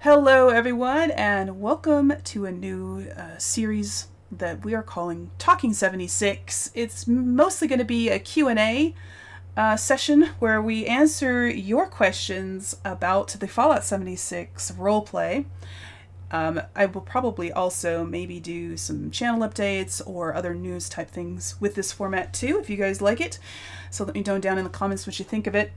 Hello, everyone, and welcome to a new series that we are calling Talking 76. It's mostly going to be a Q&A session where we answer your questions about the Fallout 76 roleplay. I will probably also maybe do some channel updates or other news type things with this format too, if you guys like it. So let me know down in the comments what you think of it.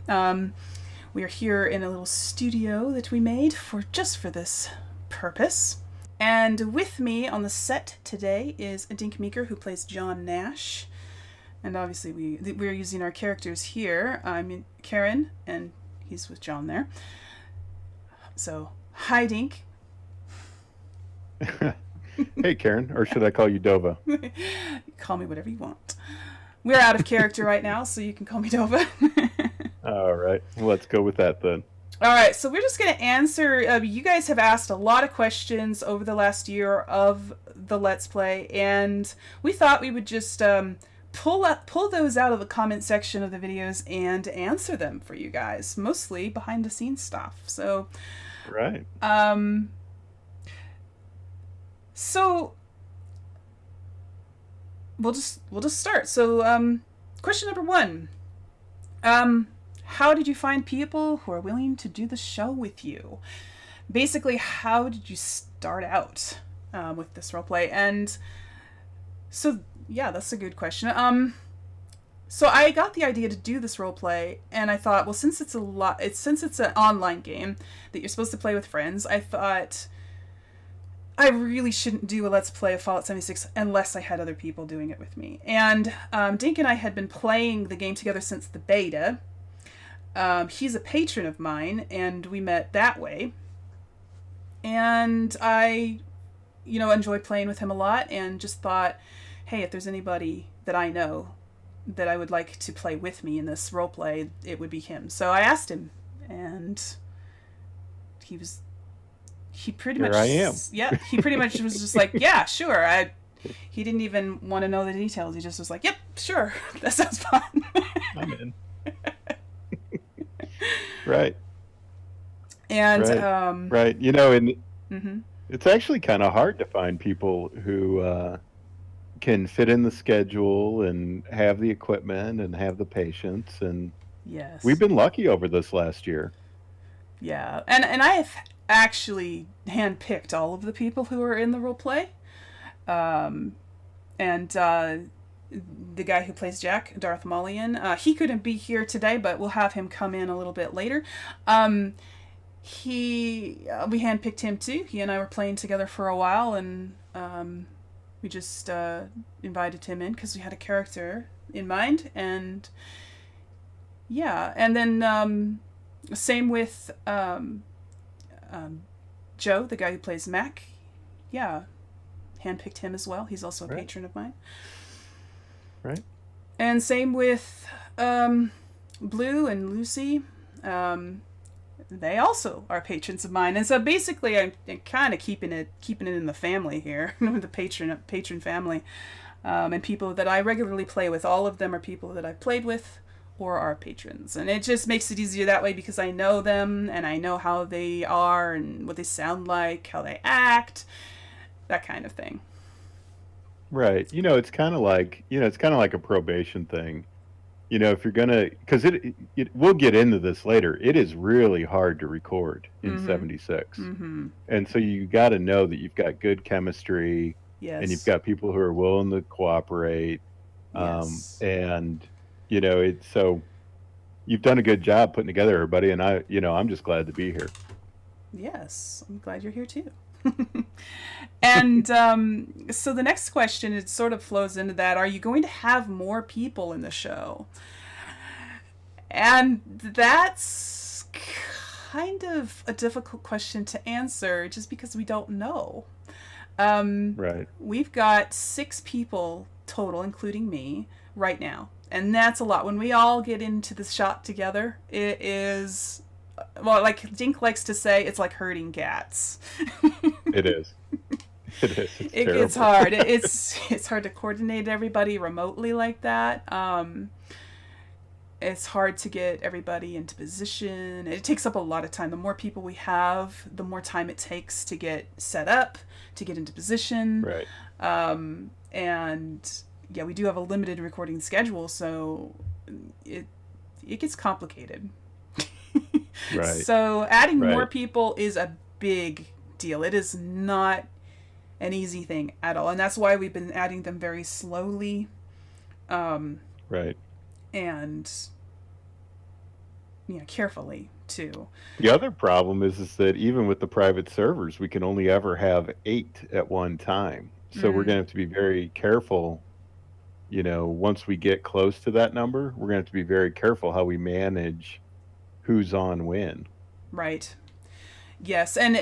We are here in a little studio that we made for this purpose. And with me on the set today is Dink Meeker, who plays John Nash. And obviously we're using our characters here. I'm Karen, and he's with John there. So, hi Dink. Hey Karen, or should I call you Dovah? Call me whatever you want. We're out of character right now, so you can call me Dovah. All right, let's go with that then. All right, so we're just going to answer. You guys have asked a lot of questions over the last year of the Let's Play, and we thought we would just pull those out of the comment section of the videos and answer them for you guys, mostly behind the scenes stuff. So, right. So we'll just start. So, question number one. How did you find people who are willing to do the show with you? Basically, how did you start out with this roleplay? And so, yeah, that's a good question. So I got the idea to do this roleplay, and I thought, well, since it's an online game that you're supposed to play with friends, I thought I really shouldn't do a Let's Play of Fallout 76 unless I had other people doing it with me. And Dink and I had been playing the game together since the beta. He's a patron of mine, and we met that way. And I, enjoyed playing with him a lot, and just thought, hey, if there's anybody that I know that I would like to play with me in this roleplay, it would be him. So I asked him, and he pretty Here much... I am. Yeah, he pretty much was just like, yeah, sure. He didn't even want to know the details. He just was like, yep, sure, that sounds fun. I'm in. Right. And right. And mm-hmm. it's actually kind of hard to find people who can fit in the schedule and have the equipment and have the patience. And yes, we've been lucky over this last year. Yeah, and I have actually handpicked all of the people who are in the roleplay. And the guy who plays Jack, Darth Maulian, he couldn't be here today, but we'll have him come in a little bit later. We handpicked him too. He and I were playing together for a while, and we just invited him in because we had a character in mind. And yeah, and then same with Joe, the guy who plays Mac. Yeah, handpicked him as well. He's also a patron of mine. Right. And same with Blue and Lucy. They also are patrons of mine. And so basically I'm kind of keeping it in the family here, the patron family. And people that I regularly play with. All of them are people that I've played with or are patrons. And it just makes it easier that way because I know them and I know how they are and what they sound like, how they act, that kind of thing. Right. It's kind of like, a probation thing. If you're going to, because we'll get into this later. It is really hard to record in Mm-hmm. 76. Mm-hmm. And so you got to know that you've got good chemistry. Yes. And you've got people who are willing to cooperate. Yes. And, so you've done a good job putting together everybody. And I'm just glad to be here. Yes. I'm glad you're here too. And so the next question, it sort of flows into that. Are you going to have more people in the show? And that's kind of a difficult question to answer just because we don't know. Right. We've got 6 people total, including me, right now. And that's a lot. When we all get into the shot together, it is... Well, like Dink likes to say, it's like herding cats. It is. It is. It gets hard. It's hard to coordinate everybody remotely like that. And It's hard to get everybody into position. It takes up a lot of time. The more people we have, the more time it takes to get set up, to get into position. Right. And yeah, we do have a limited recording schedule, so it gets complicated. Right. So adding Right. more people is a big deal. It is not an easy thing at all, and that's why we've been adding them very slowly. Right. And carefully too. The other problem is that even with the private servers, we can only ever have 8 at one time. So we're going to have to be very careful. Once we get close to that number, we're going to have to be very careful how we manage who's on when. Right. Yes, and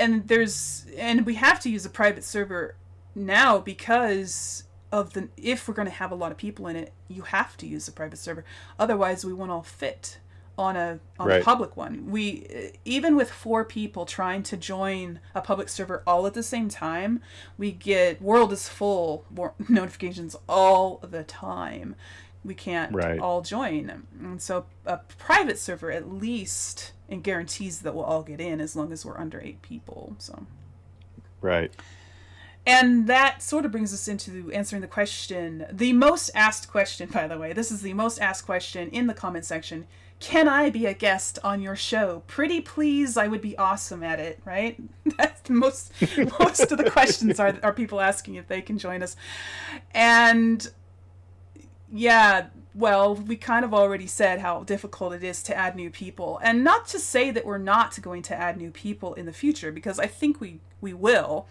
we have to use a private server now because of if we're going to have a lot of people in it, you have to use a private server. Otherwise, we won't all fit on a public one. We even with 4 people trying to join a public server all at the same time, we get world is full notifications all the time. We can't all join. And so a private server at least and guarantees that we'll all get in as long as we're under 8 people. So right. And that sort of brings us into answering the question, the most asked question, by the way. This is the most asked question in the comment section. Can I be a guest on your show? Pretty please, I would be awesome at it, right? That's most of the questions are people asking if they can join us. And yeah, well, we kind of already said how difficult it is to add new people. And not to say that we're not going to add new people in the future, because I think we will.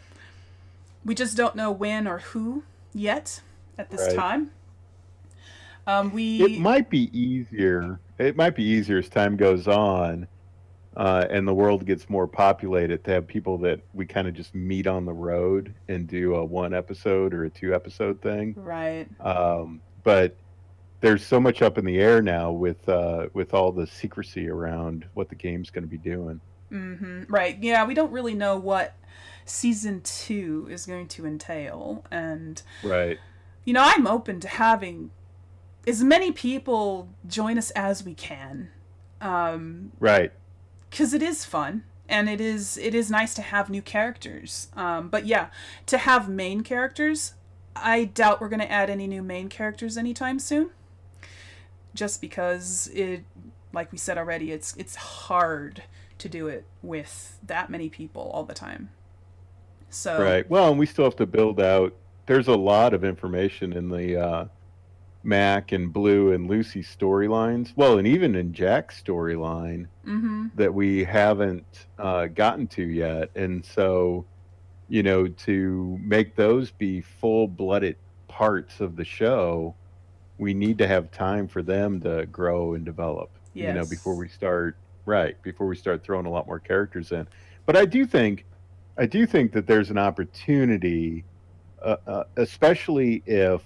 We just don't know when or who yet at this time. It might be easier. It might be easier as time goes on, and the world gets more populated, to have people that we kind of just meet on the road and do a 1 episode or a 2 episode thing. Right. But there's so much up in the air now with all the secrecy around what the game's going to be doing. Mm-hmm. Right. Yeah, we don't really know what season 2 is going to entail, and right. I'm open to having as many people join us as we can. Right. Because it is fun, and it is nice to have new characters. But yeah, to have main characters, I doubt we're going to add any new main characters anytime soon. Just because like we said already, it's hard to do it with that many people all the time. So right. Well, and we still have to build out. There's a lot of information in the Mac and Blue and Lucy storylines. Well, and even in Jack's storyline that we haven't gotten to yet. And so, to make those be full-blooded parts of the show, we need to have time for them to grow and develop. Yes. Before we start throwing a lot more characters in. But I do think that there's an opportunity, especially if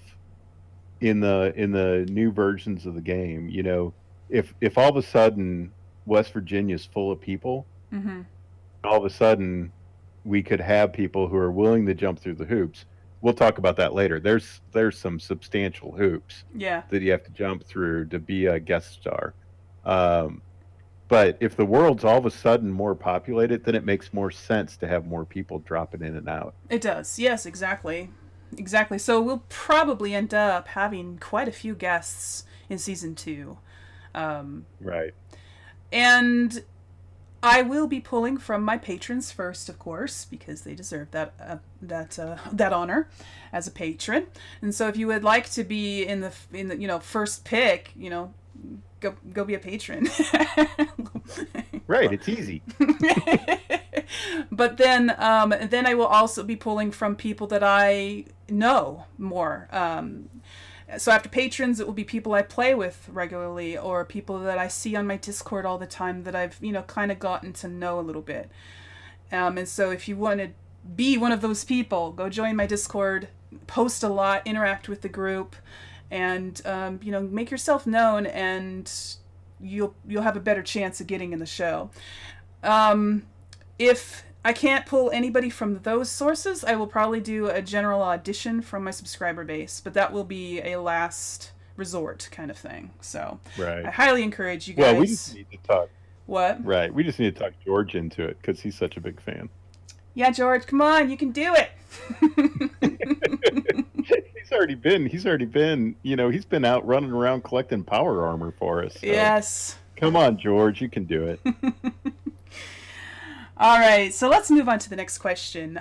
in the new versions of the game, if all of a sudden West Virginia's full of people, all of a sudden we could have people who are willing to jump through the hoops. We'll talk about that later. There's some substantial hoops that you have to jump through to be a guest star. But if the world's all of a sudden more populated, then it makes more sense to have more people dropping in and out. It does. Yes, exactly. Exactly. So we'll probably end up having quite a few guests in season 2. Right. And I will be pulling from my patrons first, of course, because they deserve that honor as a patron. And so if you would like to be in the first pick, go be a patron. Right, it's easy. But then I will also be pulling from people that I know more. So after patrons, it will be people I play with regularly, or people that I see on my Discord all the time that I've kind of gotten to know a little bit. And so if you want to be one of those people, go join my Discord, post a lot, interact with the group, and make yourself known, and you'll have a better chance of getting in the show. If I can't pull anybody from those sources, I will probably do a general audition from my subscriber base, but that will be a last resort kind of thing. So Right. I highly encourage you guys. Well, we just need to talk. What? Right. We just need to talk George into it because he's such a big fan. Yeah, George, come on, you can do it. He's already been, he's been out running around collecting power armor for us. So. Yes. Come on, George, you can do it. All right, so let's move on to the next question.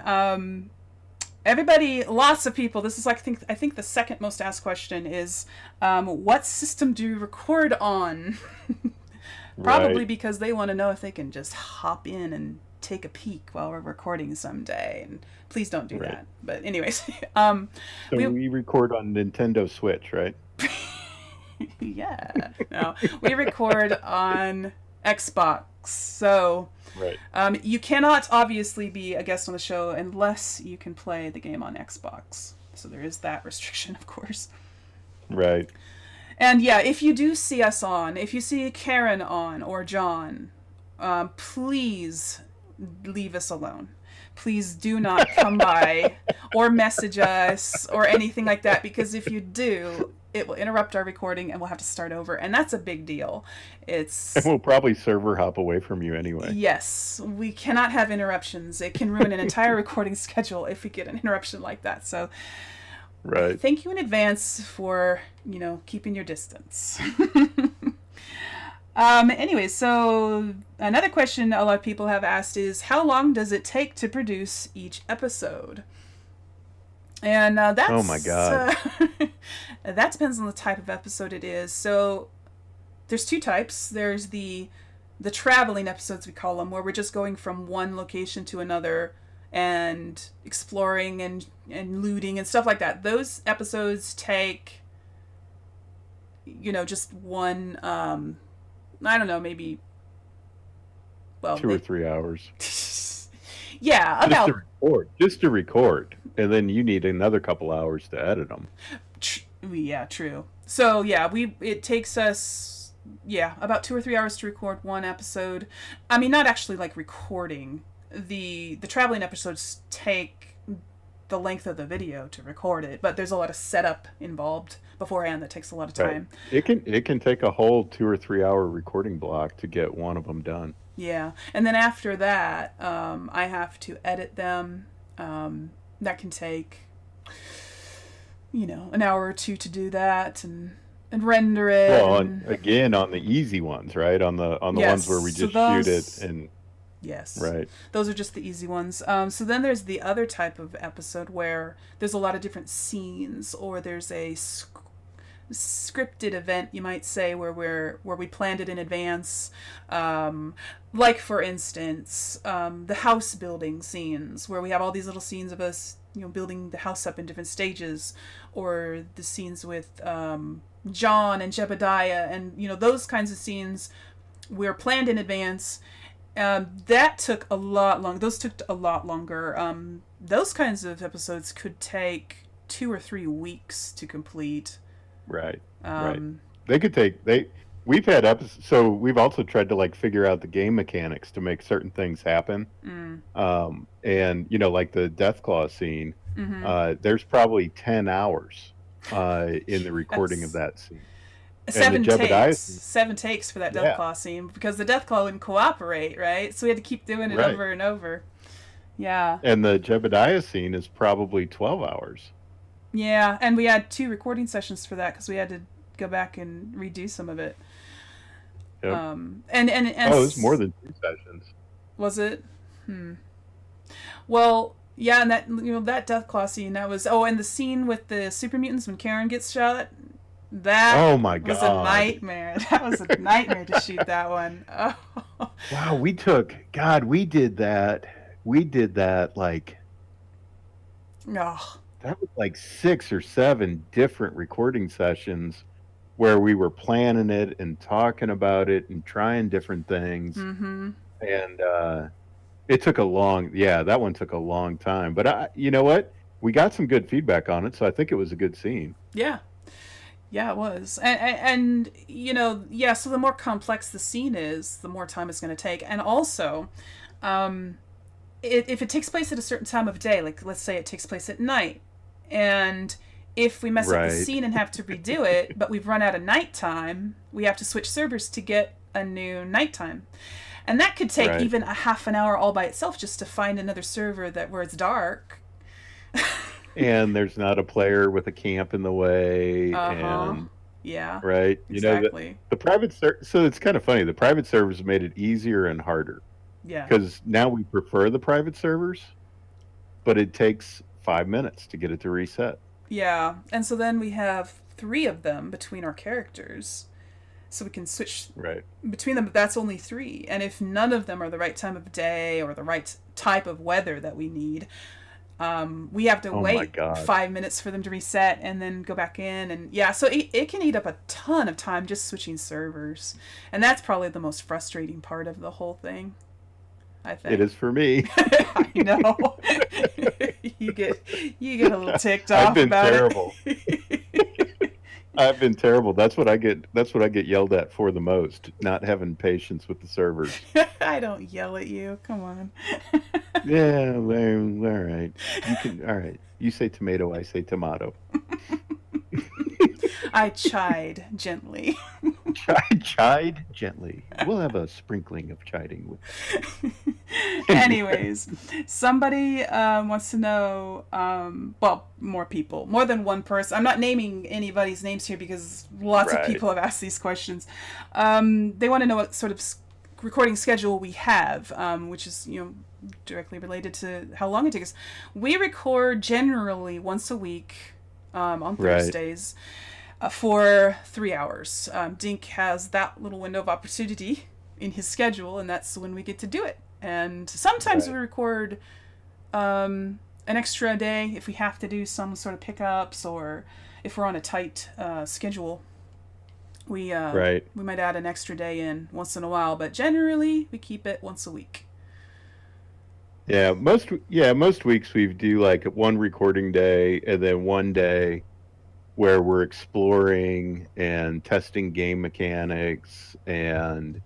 Everybody, lots of people, this is like, I think the second most asked question is, what system do you record on? Probably right. because they want to know if they can just hop in and take a peek while we're recording someday. And please don't do that. But anyways. So we record on Nintendo Switch, right? Yeah. No, we record on Xbox. So right. You cannot obviously be a guest on the show unless you can play the game on Xbox. So there is that restriction, of course. Right. And yeah, if you do see us on, if you see Karen on or John, please leave us alone. Please do not come by or message us or anything like that, because if you do, it will interrupt our recording and we'll have to start over, and that's a big deal. And we'll probably server hop away from you anyway. Yes, we cannot have interruptions. It can ruin an entire recording schedule if we get an interruption like that. So right. Thank you in advance for, keeping your distance. Anyway, so another question a lot of people have asked is, how long does it take to produce each episode? And that's... Oh my God. That depends on the type of episode it is. So there's two types. There's the traveling episodes, we call them, where we're just going from one location to another and exploring and looting and stuff like that. Those episodes take, just one... I don't know, maybe, 2 or 3 hours. Yeah, about... Just to record. And then you need another couple hours to edit them. Yeah, true. So, yeah, it takes us, about 2 or 3 hours to record one episode. I mean, not actually, like, recording. The traveling episodes take the length of the video to record it, but there's a lot of setup involved beforehand that takes a lot of time. Right. It can take a whole 2 or 3 hour recording block to get one of them done. Yeah, and then after that, I have to edit them. That can take, an hour or two to do that, and render it. Well, again, on the easy ones, right? On the ones where we just shoot it and. Yes. Right. Those are just the easy ones. So then there's the other type of episode where there's a lot of different scenes, or there's a scripted event, you might say, where we planned it in advance. Like, for instance, the house building scenes, where we have all these little scenes of us, building the house up in different stages, or the scenes with John and Jebediah, and those kinds of scenes were planned in advance. That took a lot longer. Those took a lot longer. Those kinds of episodes could take 2 or 3 weeks to complete. Right. Right. They could take. We've had episodes. So we've also tried to figure out the game mechanics to make certain things happen. And like the Deathclaw scene. Mm-hmm. There's probably 10 hours in the recording of that scene. 7 takes for that Deathclaw scene, because the Deathclaw wouldn't cooperate, right? So we had to keep doing it over and over. Yeah. And the Jebediah scene is probably 12 hours. Yeah, and we had 2 recording sessions for that because we had to go back and redo some of it. Yep. And it was more than 2 sessions. Was it? Well, yeah, and that that Deathclaw scene, that was... Oh, and the scene with the super mutants when Karen gets shot... That oh my God. was a nightmare. That was a nightmare to shoot that one. Oh. Wow, we did that. We did that Oh. That was 6 or 7 different recording sessions where we were planning it and talking about it and trying different things. Mm-hmm. And it took that one took a long time. But you know what? We got some good feedback on it, so I think it was a good scene. Yeah. Yeah, it was. And so the more complex the scene is, the more time it's going to take. And also, if it takes place at a certain time of day, like let's say it takes place at night, and If we mess up the Right. scene and have to redo it, but we've run out of nighttime, we have to switch servers to get a new nighttime. And that could take Right. even a half an hour all by itself just to find another server where it's dark. And there's not a player with a camp in the way, and Yeah. right, Exactly. the private so it's kind of funny. The private servers made it easier and harder Yeah. because now we prefer the private servers, but it takes 5 minutes to get it to reset. Yeah. And so then we have 3 of them between our characters. So we can switch Right. between them, but that's only 3. And if none of them are the right time of day or the right type of weather that we need, we have to Oh my wait God. 5 minutes for them to reset and then go back in. And yeah, so it can eat up a ton of time just switching servers. And that's probably the most frustrating part of the whole thing, I think. It is for me. I know. you get a little ticked off I've been about terrible. it. I've been terrible. That's what I get yelled at for the most, not having patience with the servers. I don't yell at you. Come on. Yeah, well, all right. All right. You say tomato, I say tomato. I chide gently. Chide gently. We'll have a sprinkling of chiding with. Anyways, somebody wants to know, well, more than one person. I'm not naming anybody's names here because lots of Right. people have asked these questions. They want to know what sort of recording schedule we have, which is, directly related to how long it takes us. We record generally once a week on Thursdays. For 3 hours. Dink has that little window of opportunity in his schedule, and that's when we get to do it. And sometimes we record an extra day if we have to do some sort of pickups, or if we're on a tight schedule. We might add an extra day in once in a while, but generally we keep it once a week. Yeah, most weeks we do like one recording day and then one day where we're exploring and testing game mechanics and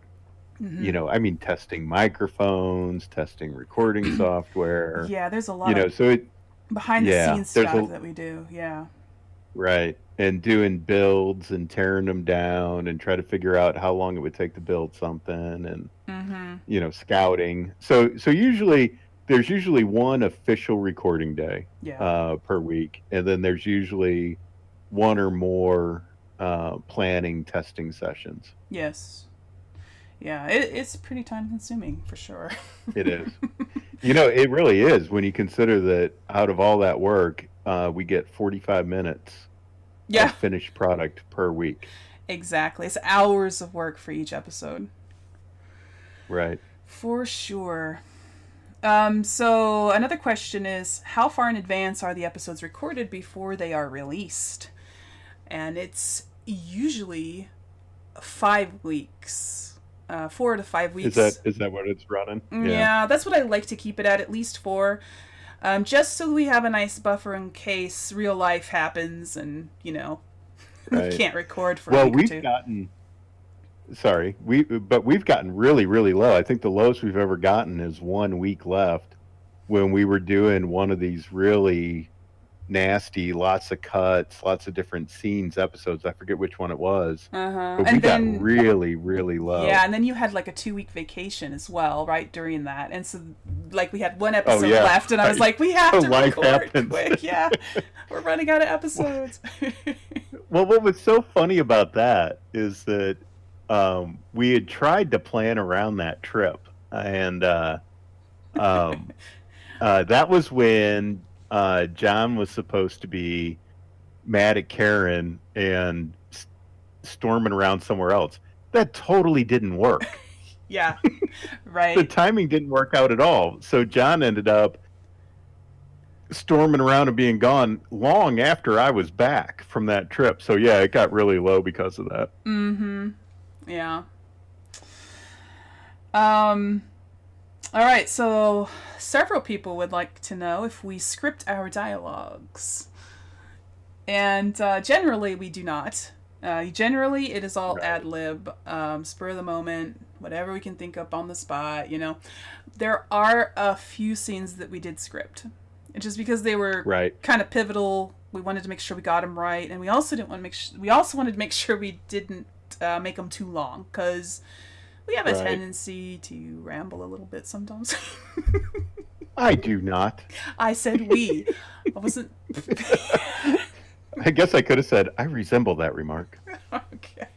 testing microphones, testing recording software. Yeah, there's a lot of behind the scenes stuff that we do. Yeah. Right. And doing builds and tearing them down and try to figure out how long it would take to build something and scouting. So there's usually one official recording day per week, and then there's usually one or more planning testing sessions. Yes. Yeah, it's pretty time consuming for sure. It is. It really is when you consider that out of all that work, we get 45 minutes of finished product per week. Exactly. It's hours of work for each episode. Right. For sure. So another question is, how far in advance are the episodes recorded before they are released? And it's usually 5 weeks, 4 to 5 weeks. Is that what it's running? Yeah, that's what I like to keep it at least 4. Just so we have a nice buffer in case real life happens and, we can't record for a week or two. We've gotten really, really low. I think the lowest we've ever gotten is 1 week left when we were doing one of these really nasty, lots of cuts, lots of different scenes episodes. I forget which one it was. But we got really, really low. Yeah, and then you had like a 2-week vacation as well, right, during that. And so we had one episode left, and I was like, we have to record quick. Yeah, we're running out of episodes. Well, what was so funny about that is that we had tried to plan around that trip, and that was when John was supposed to be mad at Karen and storming around somewhere else. That totally didn't work. Yeah, right. The timing didn't work out at all. So John ended up storming around and being gone long after I was back from that trip. So yeah, it got really low because of that. Mm-hmm. Yeah. All right, so several people would like to know if we script our dialogues. And generally, we do not. Generally, it is all ad-lib, spur of the moment, whatever we can think up on the spot, There are a few scenes that we did script. Just because they were kind of pivotal we wanted to make sure we got them right, and we also didn't want to we also wanted to make sure we didn't make them too long, because we have a tendency to ramble a little bit sometimes. I do not. I said we. I wasn't. I guess I could have said I resemble that remark. Okay.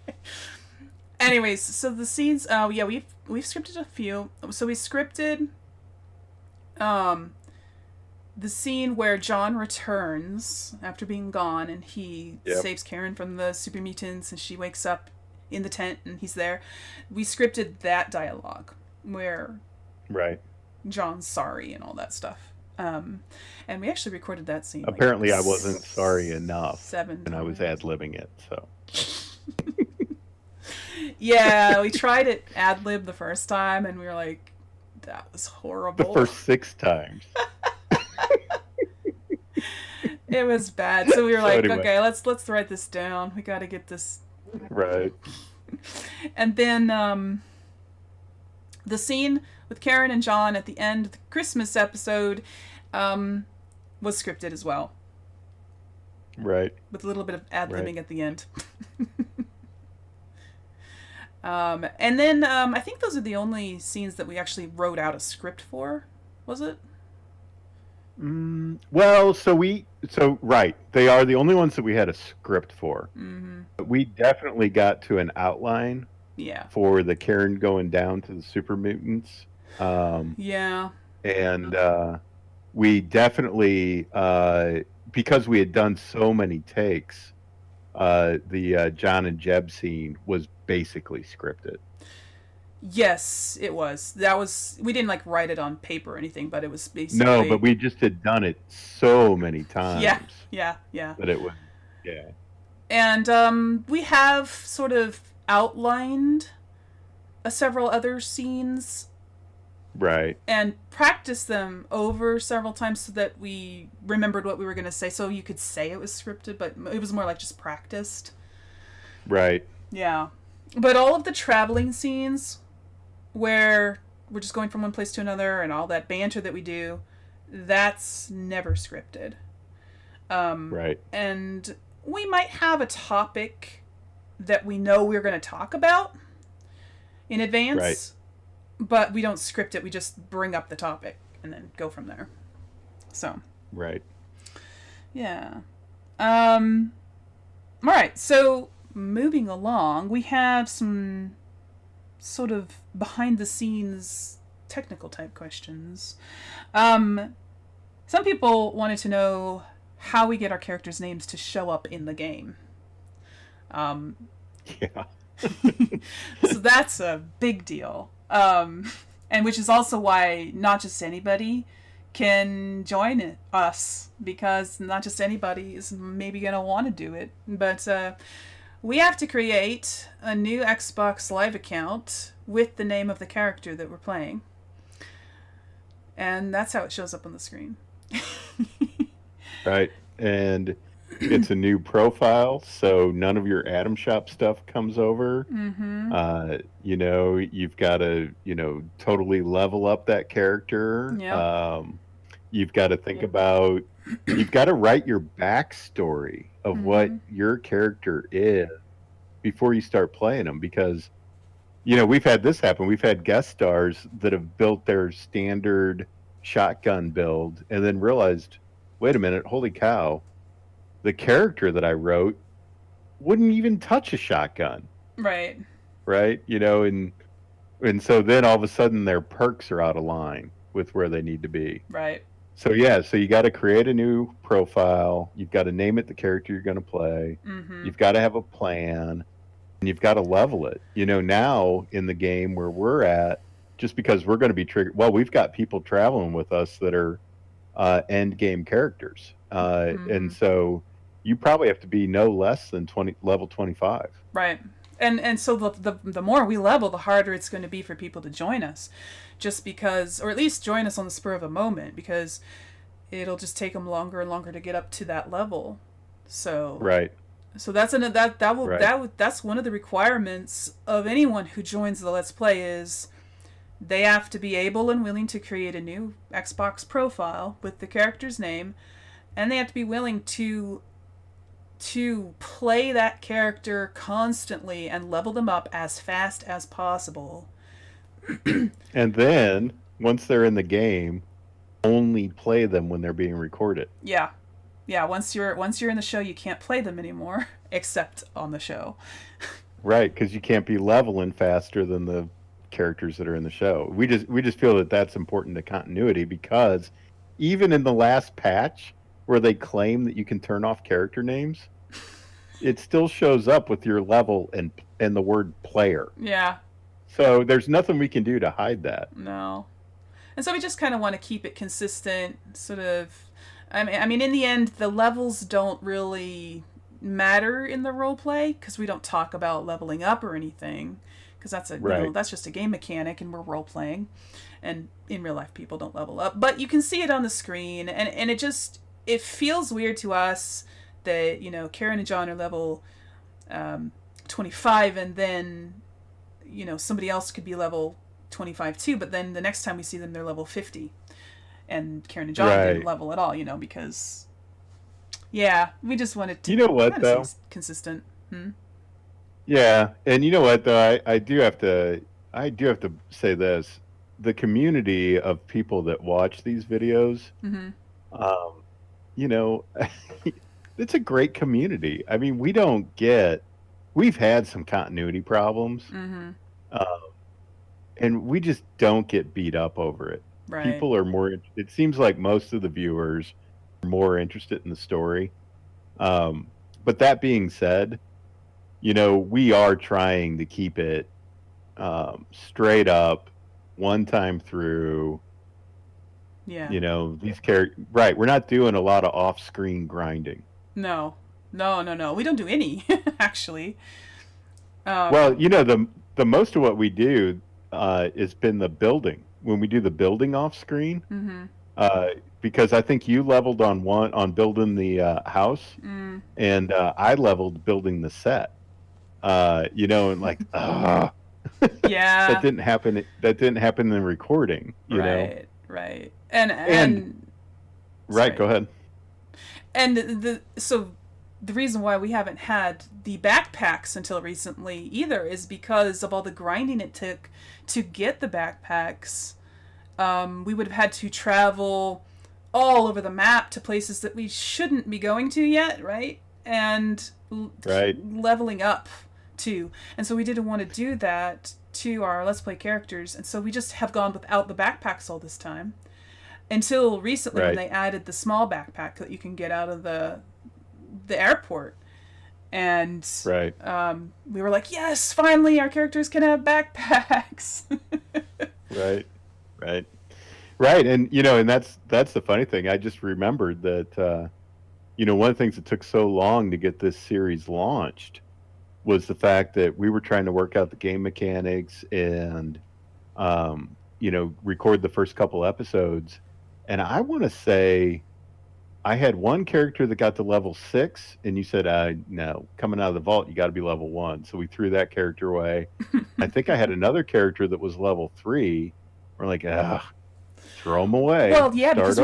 Anyways, so the scenes. Yeah, we've scripted a few. So we scripted the scene where John returns after being gone, and he saves Karen from the super mutants, and she wakes up in the tent and he's there. We scripted that dialogue where John's sorry and all that stuff. And we actually recorded that scene. Apparently I wasn't sorry enough 7 times. And I was ad-libbing it, so. Yeah, we tried it ad-lib the first time, and we were like, that was horrible. The first 6 times. It was bad. So we were like, anyway. Okay, let's write this down. We got to get this right. And then the scene with Karen and John at the end of the Christmas episode was scripted as well. Right. With a little bit of ad-libbing at the end. And then I think those are the only scenes that we actually wrote out a script for. Was it? Well, right. They are the only ones that we had a script for. Mm-hmm. But we definitely got to an outline for the Karen going down to the super mutants. Yeah. And we definitely, because we had done so many takes, the John and Jeb scene was basically scripted. Yes, it was. We didn't like write it on paper or anything, but it was basically... No, but we just had done it so many times. Yeah. That it was, And we have sort of outlined several other scenes. Right. And practiced them over several times so that we remembered what we were going to say. So you could say it was scripted, but it was more like just practiced. Right. Yeah. But all of the traveling scenes where we're just going from one place to another and all that banter that we do, that's never scripted. Right. And we might have a topic that we know we're going to talk about in advance, right. But we don't script it. We just bring up the topic and then go from there. So. Right. Yeah. All right. So moving along, we have some sort of behind the scenes technical type questions. Some people wanted to know how we get our characters' names to show up in the game. Yeah. So that's a big deal. And which is also why not just anybody can join us, because not just anybody is maybe going to want to do it. But we have to create a new Xbox Live account with the name of the character that we're playing. And that's how it shows up on the screen. Right. And it's a new profile, so none of your Atom Shop stuff comes over. Mm-hmm. You've got to, totally level up that character. Yep. You've got to think about, you've got to write your backstory of what your character is before you start playing them, because, we've had this happen. We've had guest stars that have built their standard shotgun build and then realized, wait a minute, holy cow, the character that I wrote wouldn't even touch a shotgun. Right. Right? And so then all of a sudden their perks are out of line with where they need to be. Right. So you got to create a new profile. You've got to name it the character you're going to play. Mm-hmm. You've got to have a plan, and you've got to level it. Now in the game where we're at, just because we're going to be triggered, well, we've got people traveling with us that are end game characters. And so you probably have to be no less than level 25. Right. And so the more we level, the harder it's going to be for people to join us, just because, or at least join us on the spur of a moment, because it'll just take them longer and longer to get up to that level. So right. So that's that's one of the requirements of anyone who joins the Let's Play, is they have to be able and willing to create a new Xbox profile with the character's name. and they have to be willing to play that character constantly and level them up as fast as possible. And then once they're in the game, only play them when they're being recorded. Yeah. Yeah, once you're in the show, you can't play them anymore, except on the show. Right, because you can't be leveling faster than the characters that are in the show. We just feel that that's important to continuity, because even in the last patch where they claim that you can turn off character names, it still shows up with your level and the word player. Yeah. So there's nothing we can do to hide that. No. And so we just kind of want to keep it consistent, sort of. I mean, in the end, the levels don't really matter in the role play, because we don't talk about leveling up or anything, because that's that's just a game mechanic, and we're role playing, and in real life people don't level up. But you can see it on the screen, and it feels weird to us that Karen and John are level 25, and then somebody else could be level 25 too, but then the next time we see them they're level 50. And Karen and John didn't level at all, because, we just wanted to consistent. Yeah, and you know what though, I do have to say this: the community of people that watch these videos, it's a great community. I mean, we've had some continuity problems, and we just don't get beat up over it. Right. People are more. It seems like most of the viewers are more interested in the story. But that being said, we are trying to keep it straight up, one time through. Yeah. These characters. Right. We're not doing a lot of off-screen grinding. No. We don't do any, actually. Well, the most of what we do has been the building. When we do the building off screen, because I think you leveled on building the house, and I leveled building the set. And like, yeah, that didn't happen. That didn't happen in the recording. Right. And right. Go ahead. And so the reason why we haven't had the backpacks until recently either is because of all the grinding it took to get the backpacks. We would have had to travel all over the map to places that we shouldn't be going to yet, right? And leveling up too. And so we didn't want to do that to our Let's Play characters, and so we just have gone without the backpacks all this time. Until recently, when they added the small backpack that you can get out of the airport. And we were like, yes, finally our characters can have backpacks. Right. And that's the funny thing. I just remembered that one of the things that took so long to get this series launched was the fact that we were trying to work out the game mechanics and record the first couple episodes. And I want to say I had one character that got to level 6, and you said, no, coming out of the vault, you got to be level 1. So we threw that character away. I think I had another character that was level 3. We're like, throw them away. Well, yeah, because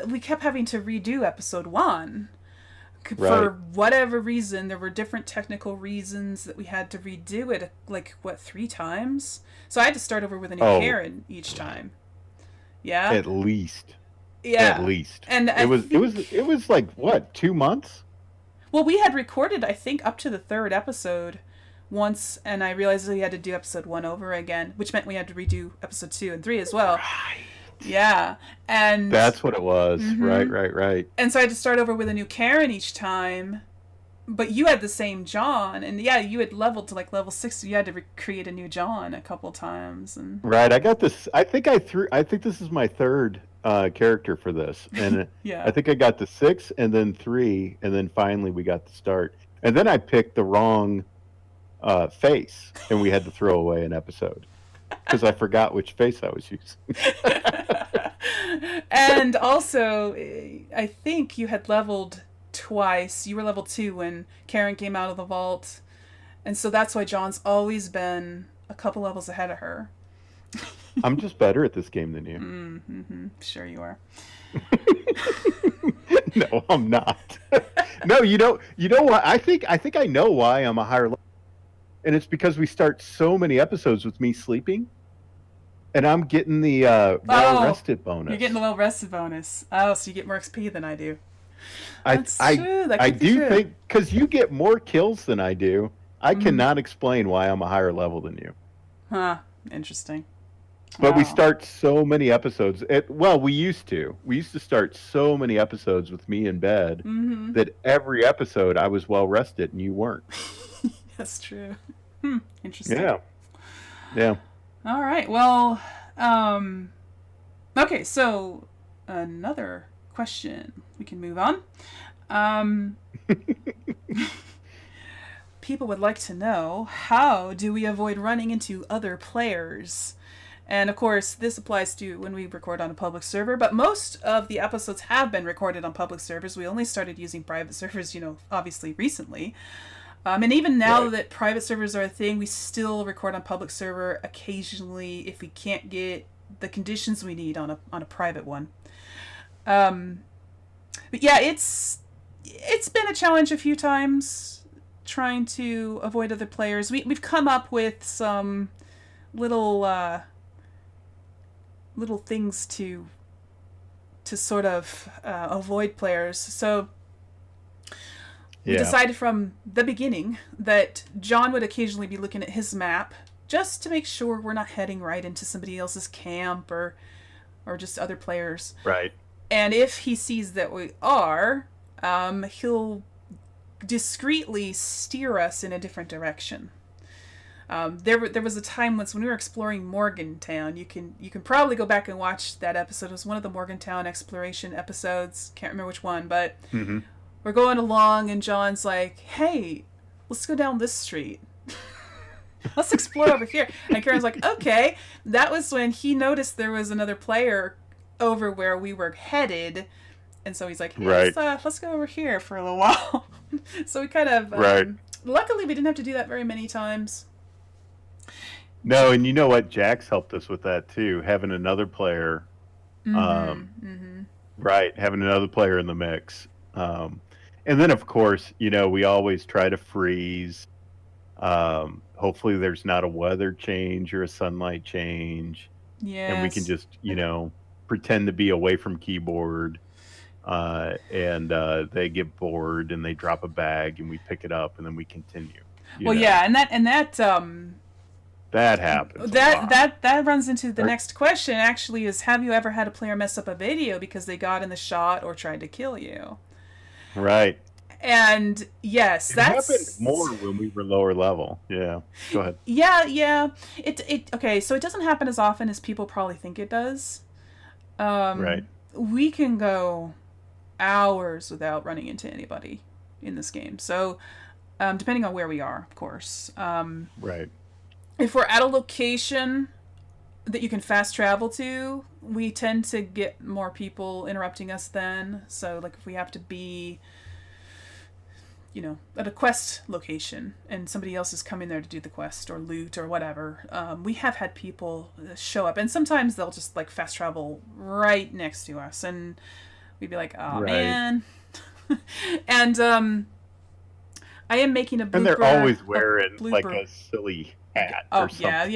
we kept having to redo episode 1. For whatever reason, there were different technical reasons that we had to redo it, 3 times? So I had to start over with a new Karen each time. Yeah? At least. Yeah. At least. And it was like what, 2 months? Well, we had recorded, I think, up to the 3rd episode once, and I realized we had to do episode 1 over again, which meant we had to redo episode 2 and 3 as well. Right. Yeah. And that's what it was. Right. And so I had to start over with a new Karen each time. But you had the same John, and you had leveled to level 6, so you had to create a new John a couple times. And right, I got this. I think this is my 3rd character for this, and I think I got to 6, and then 3, and then finally we got to start. And then I picked the wrong face, and we had to throw away an episode because I forgot which face I was using. And also, I think you had leveled twice. You were level 2 when Karen came out of the vault, and so that's why John's always been a couple levels ahead of her. I'm just better at this game than you. Mm-hmm. Sure you are. No, I'm not. No, you know what? I think I know why I'm a higher level, and it's because we start so many episodes with me sleeping, and I'm getting the well Oh, rested bonus. you're getting the well rested bonus. Oh, so you get more XP than I do. I That's I true. That I could be do true. think because you get more kills than I do, I Mm-hmm. cannot explain why I'm a higher level than you. Huh. Interesting. But we Oh. start so many episodes. Well, we used to. We used to start so many episodes with me in bed Mm-hmm. that every episode I was well rested and you weren't. That's true. Interesting. Yeah. Yeah. All right. Well, um, okay. So another question. We can move on. Um, people would like to know, how do we avoid running into other players? And of course, this applies to when we record on a public server, but most of the episodes have been recorded on public servers. We only started using private servers, obviously recently. And even now Right. that private servers are a thing, we still record on public server occasionally if we can't get the conditions we need on a private one. Um, but yeah, it's been a challenge a few times trying to avoid other players. We've come up with some little little things to sort of avoid players. So we decided from the beginning that John would occasionally be looking at his map just to make sure we're not heading right into somebody else's camp or just other players. Right. And if he sees that we are, he'll discreetly steer us in a different direction. There was a time once when we were exploring Morgantown. You can probably go back and watch that episode. It was one of the Morgantown exploration episodes. Can't remember which one, but Mm-hmm. we're going along and John's like, "Hey, let's go down this street. Let's explore over here." And Karen's like, "Okay." That was when he noticed there was another player over where we were headed, and so he's like, "Hey, Right. let's go over here for a little while." So we kind of Right. luckily we didn't have to do that very many times. No, and you know what? Jax helped us with that too, having another player. Um, right, having another player in the mix. And then, of course, we always try to freeze. Hopefully, there's not a weather change or a sunlight change, and we can Yes. just, pretend to be away from keyboard. And they get bored and they drop a bag, and we pick it up, and then we continue. Well, yeah, and that That happens. A lot. that runs into the next question. Actually, is have you ever had a player mess up a video because they got in the shot or tried to kill you? Right. And yes, It that's happened more when we were lower level. Yeah. Go ahead. Yeah. It okay. So it doesn't happen as often as people probably think it does. Right. We can go hours without running into anybody in this game. So, depending on where we are, of course. Right. If we're at a location that you can fast travel to, we tend to get more people interrupting us then. So, like, if we have to be, at a quest location and somebody else is coming there to do the quest or loot or whatever, we have had people show up. And sometimes they'll just, like, fast travel right next to us. And we'd be like, oh, Right. man. And I am making a blooper. And they're always wearing blooper. like a silly hat Oh, or something.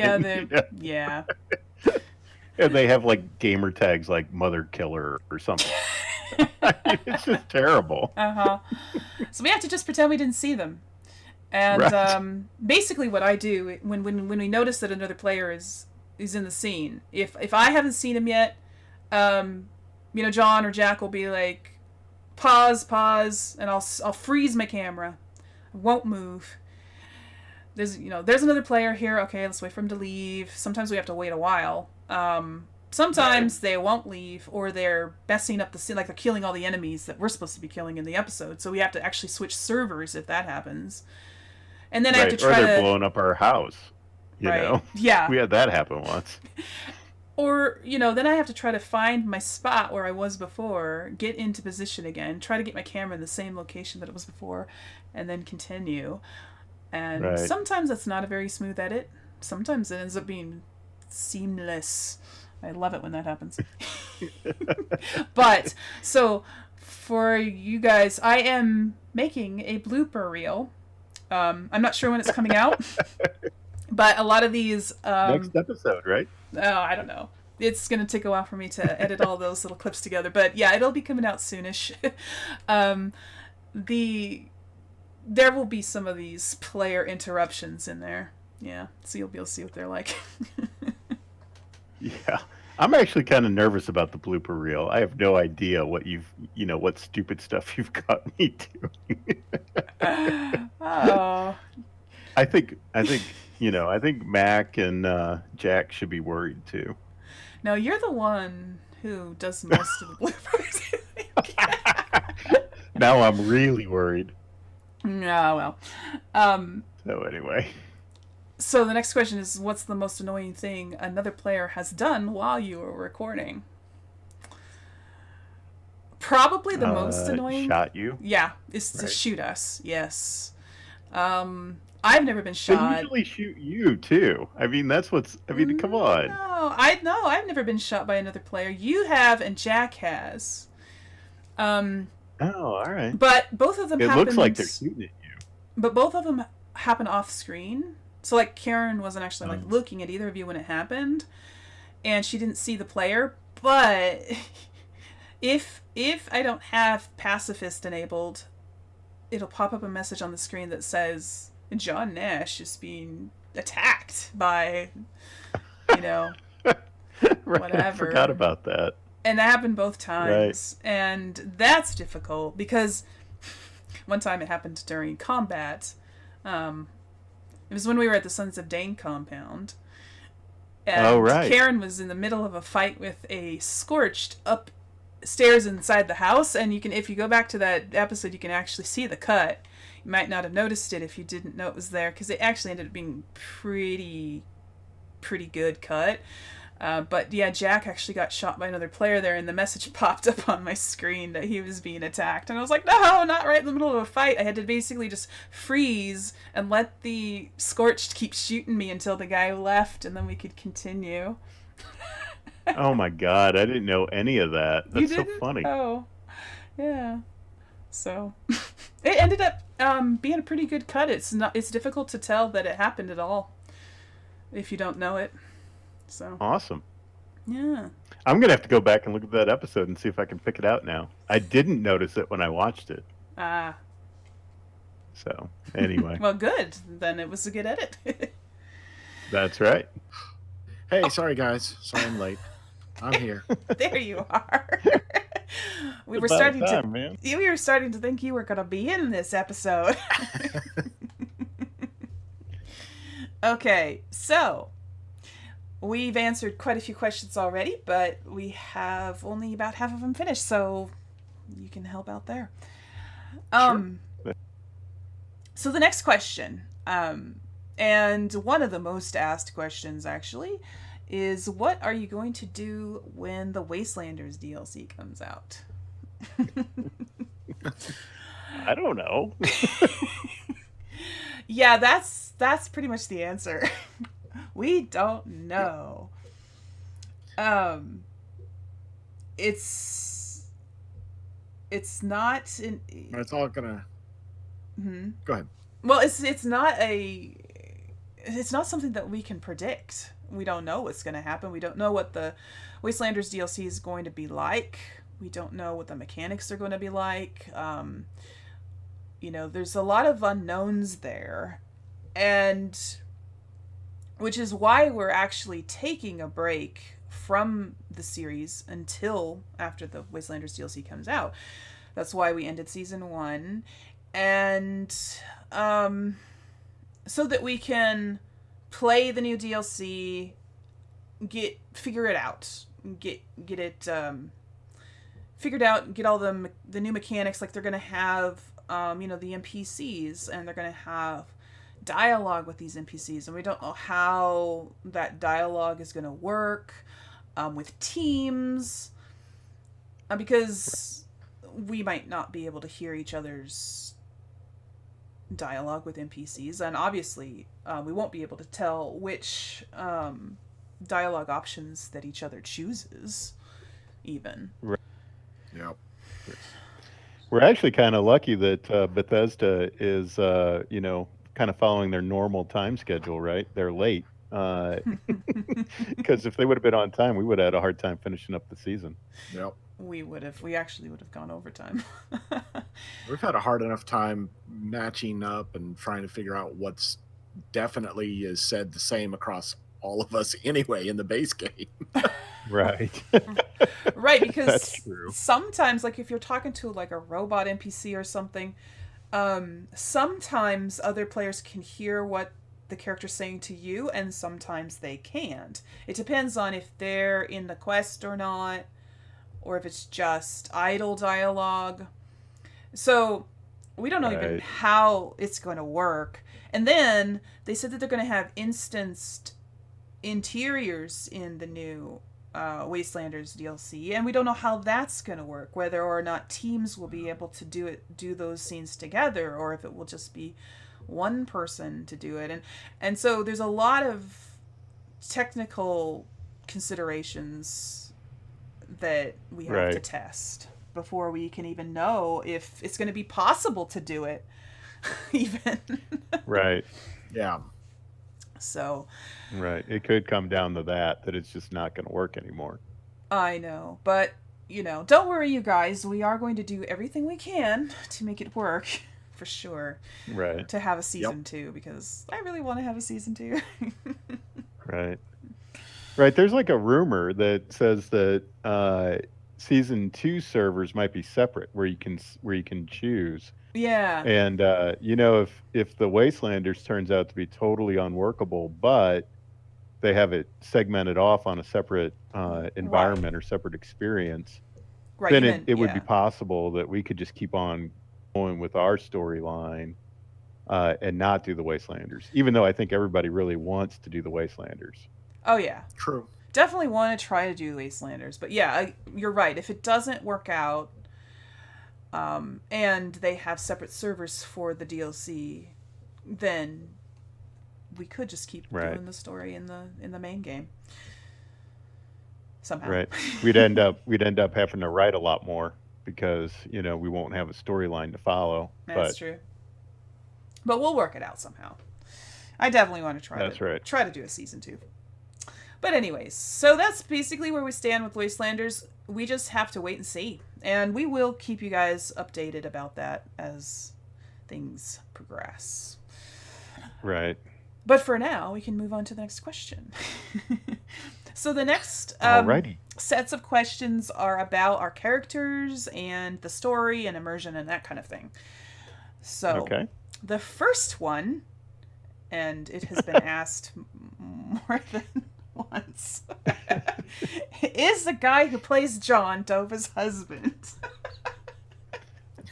yeah. And they have like gamer tags like Mother Killer or something. It's just terrible. So we have to just pretend we didn't see them. And Right. Basically what I do when we notice that another player is in the scene, if I haven't seen him yet, John or Jack will be like, pause, and I'll freeze my camera. I won't move. There's another player here. Okay, let's wait for him to leave. Sometimes we have to wait a while. Sometimes they won't leave, or they're messing up the scene, like they're killing all the enemies that we're supposed to be killing in the episode. So we have to actually switch servers if that happens. And then I have to try or they're to blowing up our house. You know? Yeah. We had that happen once. Or, then I have to try to find my spot where I was before, get into position again, try to get my camera in the same location that it was before, and then continue. And sometimes that's not a very smooth edit. Sometimes it ends up being seamless. I love it when that happens. But, so, for you guys, I am making a blooper reel. I'm not sure when it's coming out, but a lot of these... next episode, right? Oh, I don't know. It's going to take a while for me to edit all those little clips together, but yeah, it'll be coming out soonish. There will be some of these player interruptions in there. Yeah, so you'll be able to see what they're like. Yeah. I'm actually kind of nervous about the blooper reel. I have no idea what what stupid stuff you've got me doing. Oh. I think Mac and Jack should be worried too. No, you're the one who does most of the bloopers. Now I'm really worried. Oh, well. So anyway. So the next question is, what's the most annoying thing another player has done while you were recording? Probably the most annoying... Shot you? Yeah, is to shoot us, yes. I've never been shot. They usually shoot you, too. I mean, that's what's... I mean, come on. No, I've never been shot by another player. You have, and Jack has. Oh, all right. But both of them It looks like they're shooting at you. But both of them happen off screen. So, like, Karen wasn't actually, like, looking at either of you when it happened. And she didn't see the player. But if I don't have pacifist enabled, it'll pop up a message on the screen that says, John Nash is being attacked by, Right, whatever. I forgot about that. And that happened both times. Right. And that's difficult because one time it happened during combat. It was when we were at the Sons of Dane compound. And Karen was in the middle of a fight with a Scorched upstairs inside the house. And if you go back to that episode, you can actually see the cut. You might not have noticed it if you didn't know it was there, because it actually ended up being pretty good cut. But yeah, Jack actually got shot by another player there, and the message popped up on my screen that he was being attacked. And I was like, no, not right in the middle of a fight. I had to basically just freeze and let the Scorched keep shooting me until the guy left, and then we could continue. Oh my god, I didn't know any of that. That's so funny. Oh, yeah. So it ended up being a pretty good cut. It's difficult to tell that it happened at all if you don't know it. So awesome. Yeah. I'm gonna have to go back and look at that episode and see if I can pick it out now. I didn't notice it when I watched it. Ah. So anyway. Well, good. Then it was a good edit. That's right. Hey, sorry guys. Sorry I'm late. I'm here. There you are. We were starting to think you were gonna be in this episode. Okay, so we've answered quite a few questions already, but we have only about half of them finished, so you can help out there. Sure. So the next question, and one of the most asked questions actually, is what are you going to do when the Wastelanders DLC comes out? I don't know. Yeah, that's pretty much the answer. We don't know. It's not in... It's all gonna... Mm-hmm. Go ahead. Well, it's not something that we can predict. We don't know what's going to happen. We don't know what the Wastelanders DLC is going to be like. We don't know what the mechanics are going to be like. There's a lot of unknowns there. And which is why we're actually taking a break from the series until after the Wastelanders DLC comes out. That's why we ended season 1. And so that we can play the new DLC, figure it out, get it figured out, get all the new mechanics. Like they're gonna have the NPCs, and they're gonna have dialogue with these NPCs, and we don't know how that dialogue is gonna work with teams, because we might not be able to hear each other's dialogue with NPCs, and obviously we won't be able to tell which dialogue options that each other chooses even. Right. Yep. We're actually kind of lucky that Bethesda is, kind of following their normal time schedule, right? They're late. Because if they would have been on time, we would have had a hard time finishing up the season. Yep. We actually would have gone overtime. We've had a hard enough time matching up and trying to figure out what's definitely is said the same across all of us anyway in the base game. Right. Right, because That's true. sometimes, like, if you're talking to like a robot NPC or something, sometimes other players can hear what the character's saying to you, and sometimes they can't. It depends on if they're in the quest or not, or if it's just idle dialogue. So we don't know even Right. how it's going to work. And then they said that they're going to have instanced interiors in the new Wastelanders DLC, and we don't know how that's going to work. Whether or not teams will be able to do those scenes together, or if it will just be one person to do it. And so there's a lot of technical considerations that we have to Right. test before we can even know if it's going to be possible to do it. Even. Right. Yeah. So Right. It could come down to that it's just not going to work anymore. I know, but don't worry, you guys. We are going to do everything we can to make it work, for sure. Right. To have a season 2, because I really want to have a season 2. Right. Right. There's like a rumor that says that season 2 servers might be separate, where you can choose. Yeah. And if the Wastelanders turns out to be totally unworkable, but they have it segmented off on a separate environment or separate experience, Right. then it would be possible that we could just keep on going with our storyline and not do the Wastelanders, even though I think everybody really wants to do the Wastelanders. Oh yeah. True. Definitely want to try to do Wastelanders, but yeah, you're right. If it doesn't work out, and they have separate servers for the DLC, then we could just keep doing the story in the main game somehow. Right. We'd end up having to write a lot more because we won't have a storyline to follow. That's true. But we'll work it out somehow. I definitely want to try to do a season 2. But anyways, so that's basically where we stand with Wastelanders. We just have to wait and see. And we will keep you guys updated about that as things progress. Right. But for now, we can move on to the next question. So the next sets of questions are about our characters and the story and immersion and that kind of thing. So the first one, and it has been asked more than once, is the guy who plays John, Dovah's husband.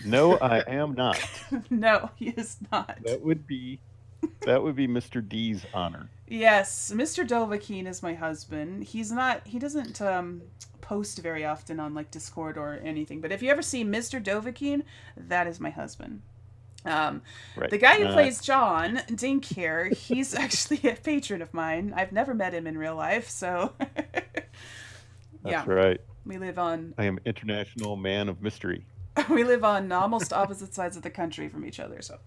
No, I am not. No, he is not. That would be Mr. D's honor. Yes, Mr. Dovah is my husband. He doesn't post very often on like Discord or anything, but if you ever see Mr. Dovah, that is my husband. The guy who plays John, Dink here, he's actually a patron of mine. I've never met him in real life, so That's right. We live on... I am international man of mystery. We live on almost opposite sides of the country from each other, so...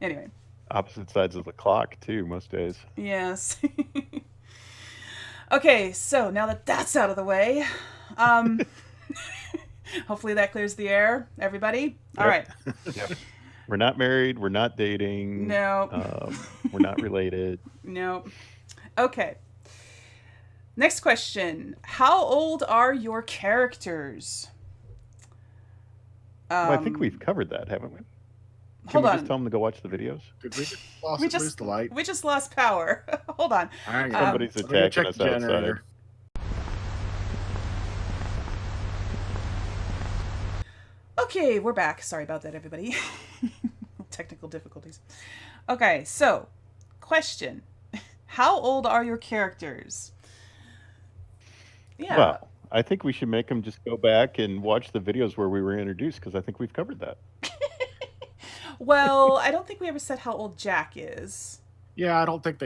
Anyway. Opposite sides of the clock, too, most days. Yes. Okay, so now that that's out of the way, hopefully that clears the air, everybody. Yep. All right. Yep. We're not married. We're not dating. No. We're not related. No. Okay. Next question. How old are your characters? Well, I think we've covered that, haven't we? Hold on. Just tell them to go watch the videos? Did we just lose the light? We just lost power. Hold on. Somebody's attacking us outside. Okay, we're back. Sorry about that, everybody. Technical difficulties. Okay, so, question. How old are your characters? Yeah. Well, I think we should make them just go back and watch the videos where we were introduced, because I think we've covered that. Well, I don't think we ever said how old Jack is. Yeah, I don't think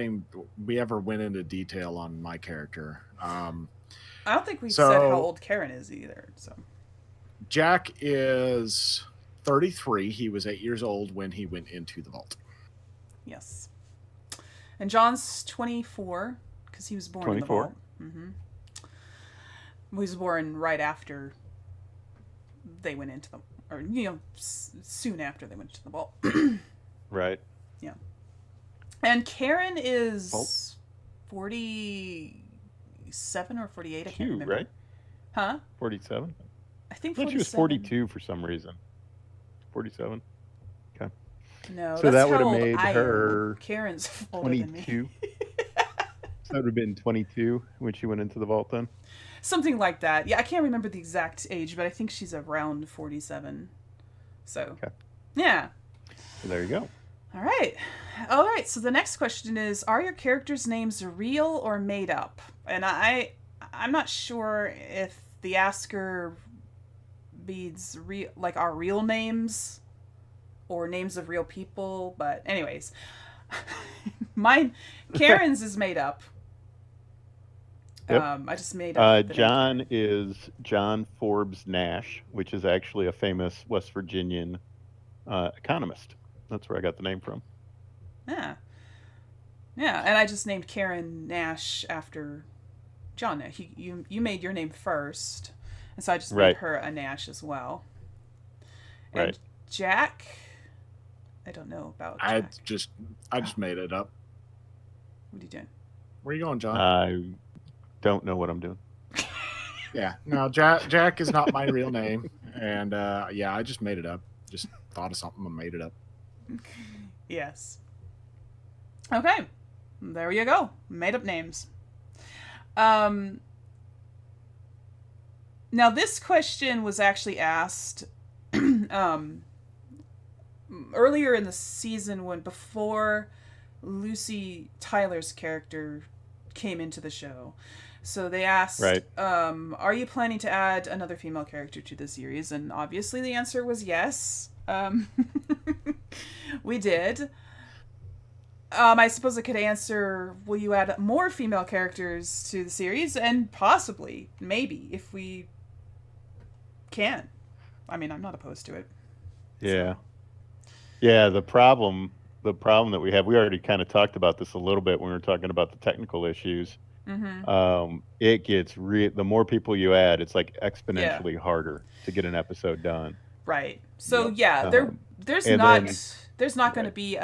we ever went into detail on my character. I don't think we said how old Karen is either. So. Jack is 33. He was 8 years old when he went into the vault. Yes. And John's 24 because he was born 24. in the vault. He was born right after they went into the, or soon after they went into the vault. Right. Yeah. And Karen is Oh. 47 or 48. I can't remember. Right? Huh? 47. I think I thought she was 42 for some reason. 47. Okay. No, So that's that would how have old made I am. her Karen's older than me. 22. So that would have been 22 when she went into the vault then? Something like that. Yeah, I can't remember the exact age, but I think she's around 47. So, Okay. Yeah. So there you go. All right. So the next question is: are your characters' names real or made up? And I'm not sure if the asker means our real names or names of real people. But anyways, Karen's is made up. Yep. I just made up. John is John Forbes Nash, which is actually a famous West Virginian economist. That's where I got the name from. Yeah, and I just named Karen Nash after John. You made your name first, and so I just made her a Nash as well. And right. Jack, I don't know about. I Jack. just made it up. What are you doing? Where are you going, John? I don't know what I'm doing. Yeah, no, Jack is not my real name, and I just made it up. Just thought of something and made it up. Yes. Okay, there you go. Made up names. Now this question was actually asked earlier in the season before Lucy Tyler's character came into the show. So they asked, are you planning to add another female character to the series? And obviously the answer was yes. We did. I suppose I could answer, will you add more female characters to the series? And possibly, maybe, if we can. I mean, I'm not opposed to it. Yeah. So. Yeah, the problem that we have, we already kind of talked about this a little bit when we were talking about the technical issues. Mm-hmm. It gets the more people you add, it's like exponentially harder to get an episode done. Right. So there's not going to be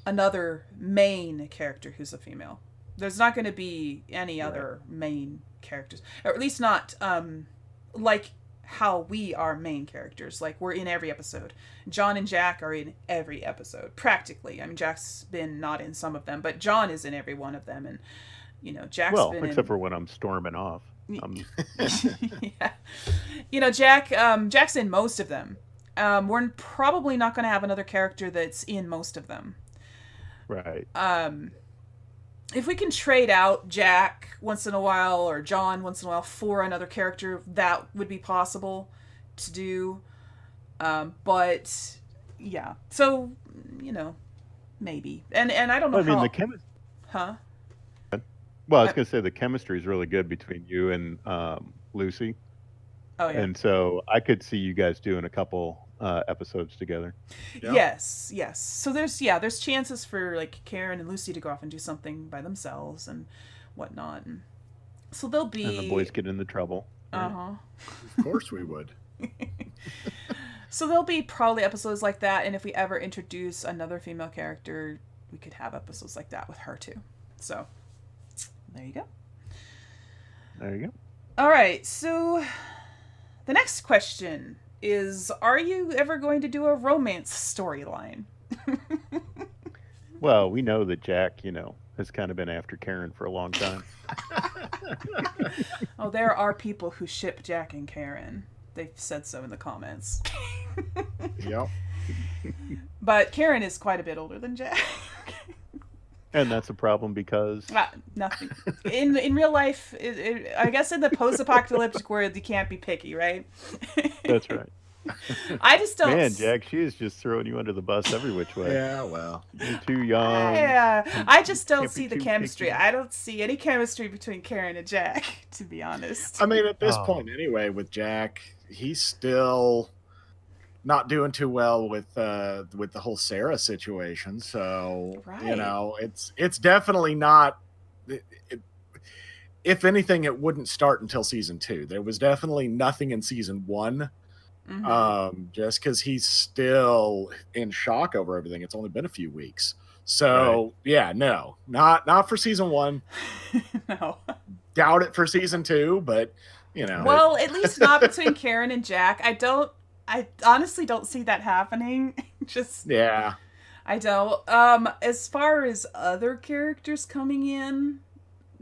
another main character who's a female. There's not going to be any other main characters, or at least not like how we are main characters. Like, we're in every episode. John and Jack are in every episode, practically. I mean, Jack's been not in some of them, but John is in every one of them. And, Jack's been except for when I'm storming off. Yeah. Jack's in most of them. We're probably not going to have another character that's in most of them. Right. If we can trade out Jack once in a while or John once in a while for another character, that would be possible to do. But yeah, so maybe. And I don't know. the chemistry. Huh? Well, I was going to say the chemistry is really good between you and Lucy. Oh yeah. And so I could see you guys doing a couple episodes together. Yeah. Yes. So there's chances for like Karen and Lucy to go off and do something by themselves and whatnot. And so they'll be. And the boys get into trouble. Right? Of course we would. So there'll be probably episodes like that, and if we ever introduce another female character, we could have episodes like that with her too. So there you go. All right. So the next question is, are you ever going to do a romance storyline? Well, we know that Jack, has kind of been after Karen for a long time. Oh, there are people who ship Jack and Karen. They've said so in the comments. Yep. But Karen is quite a bit older than Jack. And that's a problem because... nothing. In real life, I guess in the post-apocalyptic world, you can't be picky, right? That's right. I just don't. Man, Jack, she is just throwing you under the bus every which way. Yeah, well, You're too young. Yeah, I just don't Can't be see the too chemistry. picky. I don't see any chemistry between Karen and Jack, to be honest. I mean, at this Oh. point anyway, with Jack, he's still not doing too well with the whole Sarah situation. So Right. it's definitely not. If anything, it wouldn't start until season 2. There was definitely nothing in season 1. Just because he's still in shock over everything. It's only been a few weeks. So yeah, no, not for season 1. No. Doubt it for season 2, but Well, at least not between Karen and Jack. I honestly don't see that happening. yeah. I don't. As far as other characters coming in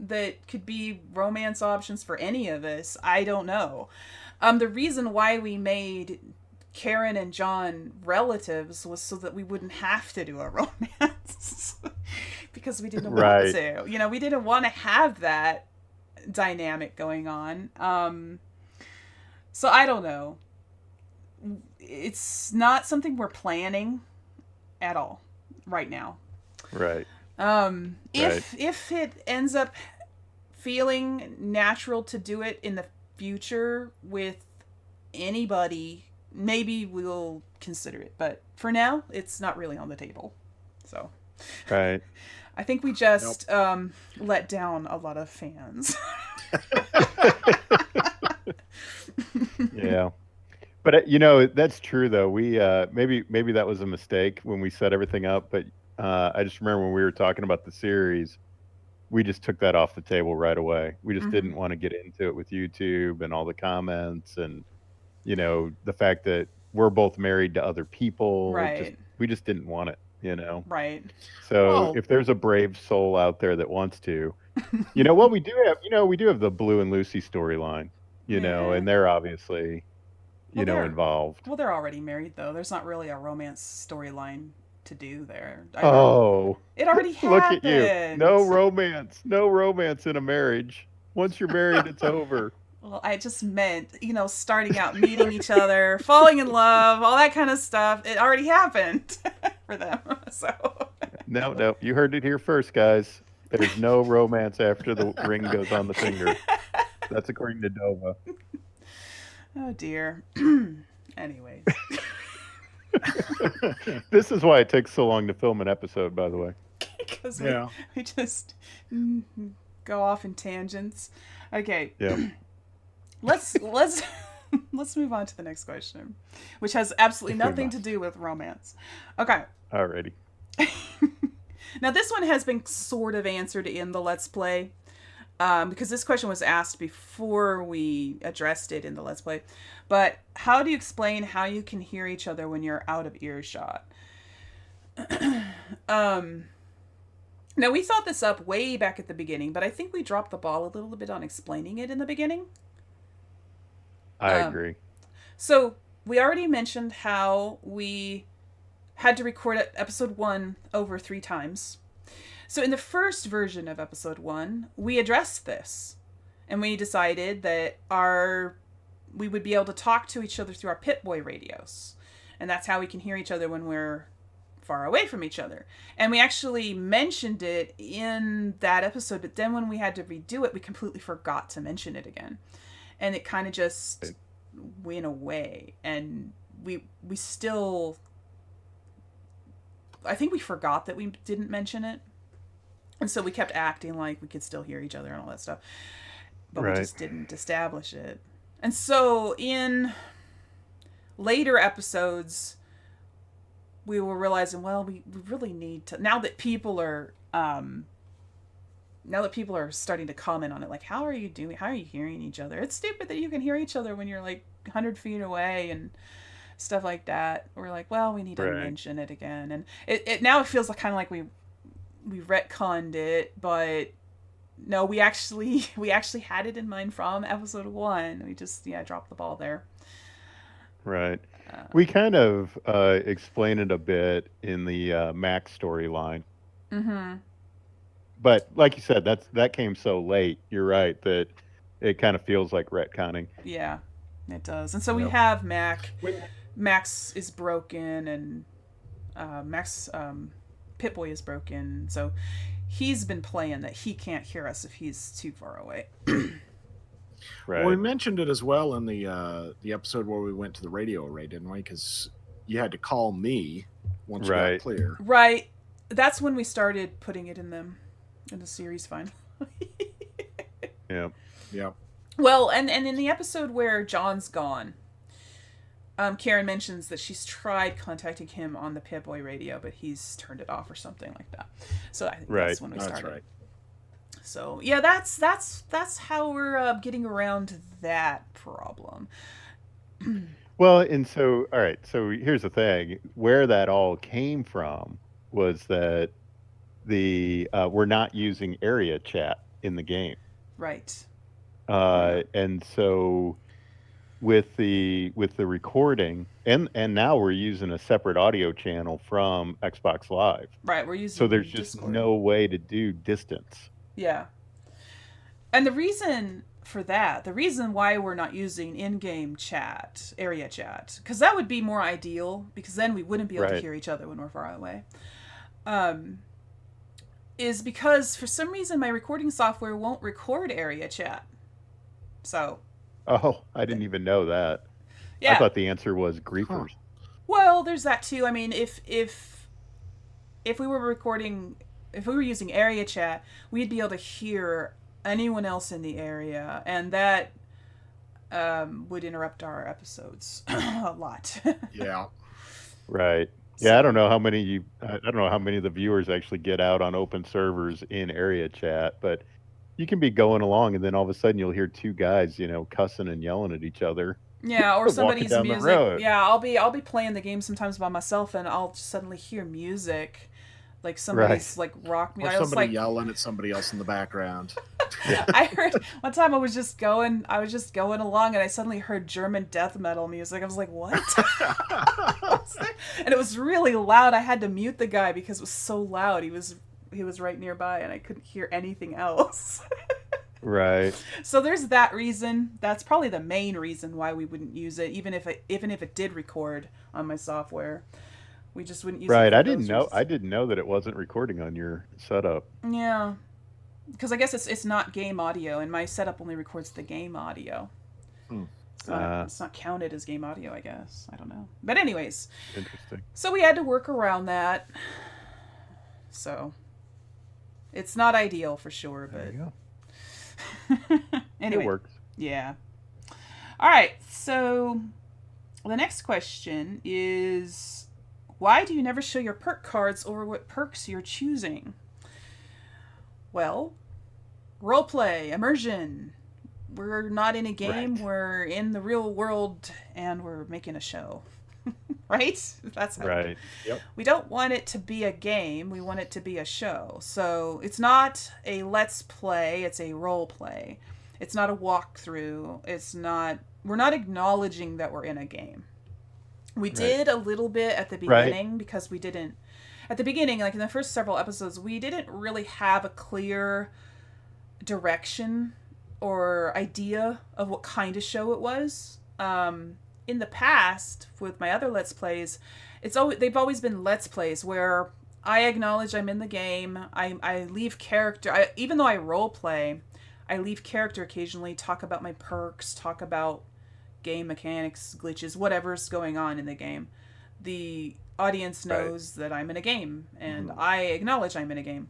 that could be romance options for any of us, I don't know. The reason why we made Karen and John relatives was so that we wouldn't have to do a romance. Because we didn't want to. We didn't want to have that dynamic going on. So I don't know. It's not something we're planning at all right now. Right. If it ends up feeling natural to do it in the future with anybody, maybe we'll consider it. But for now, it's not really on the table. So, right. I think we just let down a lot of fans. Yeah. But that's true though. We maybe that was a mistake when we set everything up, but I just remember when we were talking about the series, we just took that off the table right away. We just didn't want to get into it with YouTube and all the comments and the fact that we're both married to other people. Right. We just didn't want it, Right. So if there's a brave soul out there that wants to, what we do have, we do have the Blue and Lucy storyline, and they're obviously they're involved. Well, they're already married though. There's not really a romance storyline to do there. It already happened. Look at you. No romance in a marriage. Once you're married, it's over. Well, I just meant, starting out, meeting each other, falling in love, all that kind of stuff. It already happened for them. So No, you heard it here first, guys. There's no romance after the ring goes on the finger. That's according to Dovah. Oh dear. Anyways. This is why it takes so long to film an episode, by the way. Because we just go off in tangents. Okay. Yeah. Let's move on to the next question, which has absolutely nothing to do with romance. Okay. Alrighty. Now this one has been sort of answered in the Let's Play. Because this question was asked before we addressed it in the Let's Play. But how do you explain how you can hear each other when you're out of earshot? Now, we thought this up way back at the beginning, but I think we dropped the ball a little bit on explaining it in the beginning. I agree. So, we already mentioned how we had to record episode 1 over 3 times. So in the first version of episode 1, we addressed this. And we decided that we would be able to talk to each other through our pipboy radios. And that's how we can hear each other when we're far away from each other. And we actually mentioned it in that episode, but then when we had to redo it, we completely forgot to mention it again. And it kind of just went away. And we still... I think we forgot that we didn't mention it. And so we kept acting like we could still hear each other and all that stuff. But we just didn't establish it. And so in later episodes, we were realizing, well, we really need to... Now that people are starting to comment on it, like, how are you doing? How are you hearing each other? It's stupid that you can hear each other when you're like 100 feet away and stuff like that. We're like, well, we need to mention it again. And it now it feels like kind of like we retconned it, but no, we actually had it in mind from episode 1. We just dropped the ball there. Right. We kind of explain it a bit in the Mac storyline. Mm-hmm. But like you said, that came so late. You're right that it kind of feels like retconning. Yeah. It does. And so we Yep. have Max is broken, and Pip-Boy is broken. So he's been playing that he can't hear us if he's too far away. Right. Well, we mentioned it as well in the episode where we went to the radio array, didn't we? Because you had to call me once you got clear. Right. That's when we started putting it in the series finally. Yeah. Yeah. Well, and in the episode where John's gone, Karen mentions that she's tried contacting him on the Pip-Boy radio, but he's turned it off or something like that. So I think that's when we started. That's right. So yeah, that's how we're getting around that problem. Well, and so, all right, so here's the thing. Where that all came from was that we're not using area chat in the game. Right. And so with the recording, and now we're using a separate audio channel from Xbox Live. Right, we're using So there's just Discord. no way to do distance. Yeah. And the reason for that, the reason why we're not using in-game chat, area chat, because that would be more ideal, because then we wouldn't be able to hear each other when we're far away, is because for some reason my recording software won't record area chat. So. Oh, I didn't even know that. Yeah. I thought the answer was griefers. Well, there's that too. I mean, if we were using area chat, we'd be able to hear anyone else in the area, and that would interrupt our episodes a lot. Yeah. Right. Yeah, I don't know how many of the viewers actually get out on open servers in area chat, but you can be going along and then all of a sudden you'll hear two guys, cussing and yelling at each other. Yeah, or somebody's down the music. road. Yeah, I'll be playing the game sometimes by myself, and I'll suddenly hear music, like somebody's like rock music. Or somebody yelling at somebody else in the background. I heard one time I was just going along, and I suddenly heard German death metal music. I was like, what? And it was really loud. I had to mute the guy because it was so loud. He was right nearby, and I couldn't hear anything else. Right. So there's that reason. That's probably the main reason why we wouldn't use it, even if it did record on my software. We just wouldn't use it. Right. I didn't know that it wasn't recording on your setup. Yeah. Because I guess it's not game audio, and my setup only records the game audio. It's not counted as game audio, I guess. I don't know. But anyways. Interesting. So we had to work around that. So it's not ideal for sure, but There you go. anyway. It works. Yeah. All right. So the next question is, why do you never show your perk cards or what perks you're choosing? Well, roleplay, immersion. We're not in a game. Right. We're in the real world, and we're making a show. Right? That's how Right. Yep. we don't want it to be a game. We want it to be a show. So it's not a let's play. It's a role play. It's not a walkthrough. We're not acknowledging that we're in a game. We did a little bit at the beginning because we didn't, at the beginning, like in the first several episodes, we didn't really have a clear direction or idea of what kind of show it was. In the past, with my other Let's Plays, they've always been Let's Plays where I acknowledge I'm in the game. I leave character. Even though I role play, I leave character occasionally, talk about my perks, talk about game mechanics, glitches, whatever's going on in the game. The audience knows that I'm in a game, and I acknowledge I'm in a game.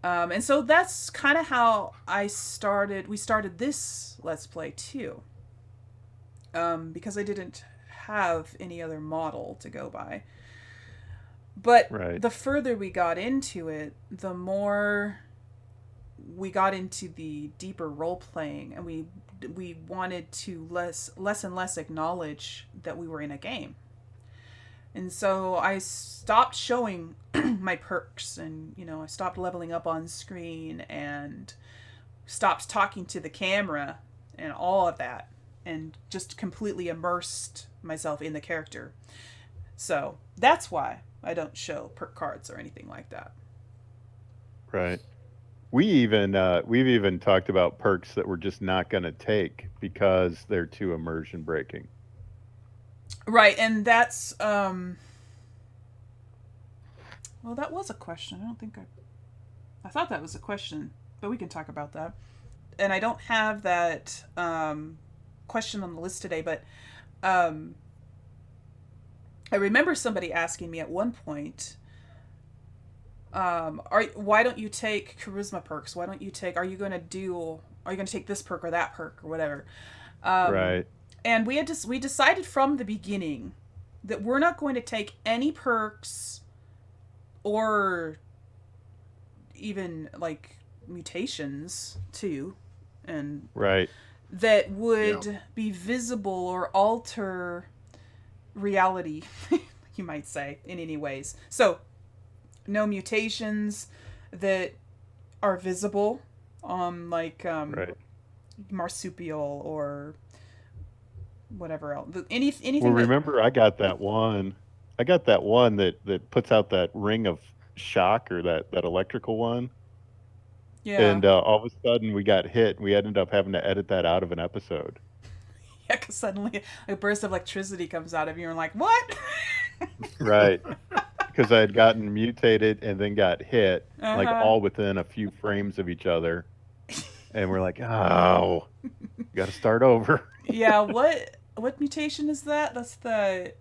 And so that's kind of how we started this Let's Play too. Because I didn't have any other model to go by. But the further we got into it, the more we got into the deeper role playing, and we wanted to less and less acknowledge that we were in a game. And so I stopped showing my perks, and I stopped leveling up on screen, and stopped talking to the camera and all of that, and just completely immersed myself in the character. So that's why I don't show perk cards or anything like that. Right. we've even talked about perks that we're just not going to take because they're too immersion breaking. Right, and that's well, that was a question. I don't think I thought that was a question, but we can talk about that. And I don't have that question on the list today, but I remember somebody asking me at one point, why don't you take charisma perks? Why don't you take? Are you going to take this perk or that perk or whatever? Right. And we decided from the beginning that we're not going to take any perks or even like mutations too, and right, that would be visible or alter reality, you might say, in any ways. So no mutations that are visible, like right. marsupial or whatever else. Anything. Well, remember, I got that one that puts out that ring of shock, or that electrical one. Yeah. And all of a sudden we got hit. We ended up having to edit that out of an episode. Yeah, because suddenly a burst of electricity comes out of you, and you're like, what? Right. Because I had gotten mutated and then got hit, like all within a few frames of each other. And we're like, oh, got to start over. Yeah, what mutation is that? That's the...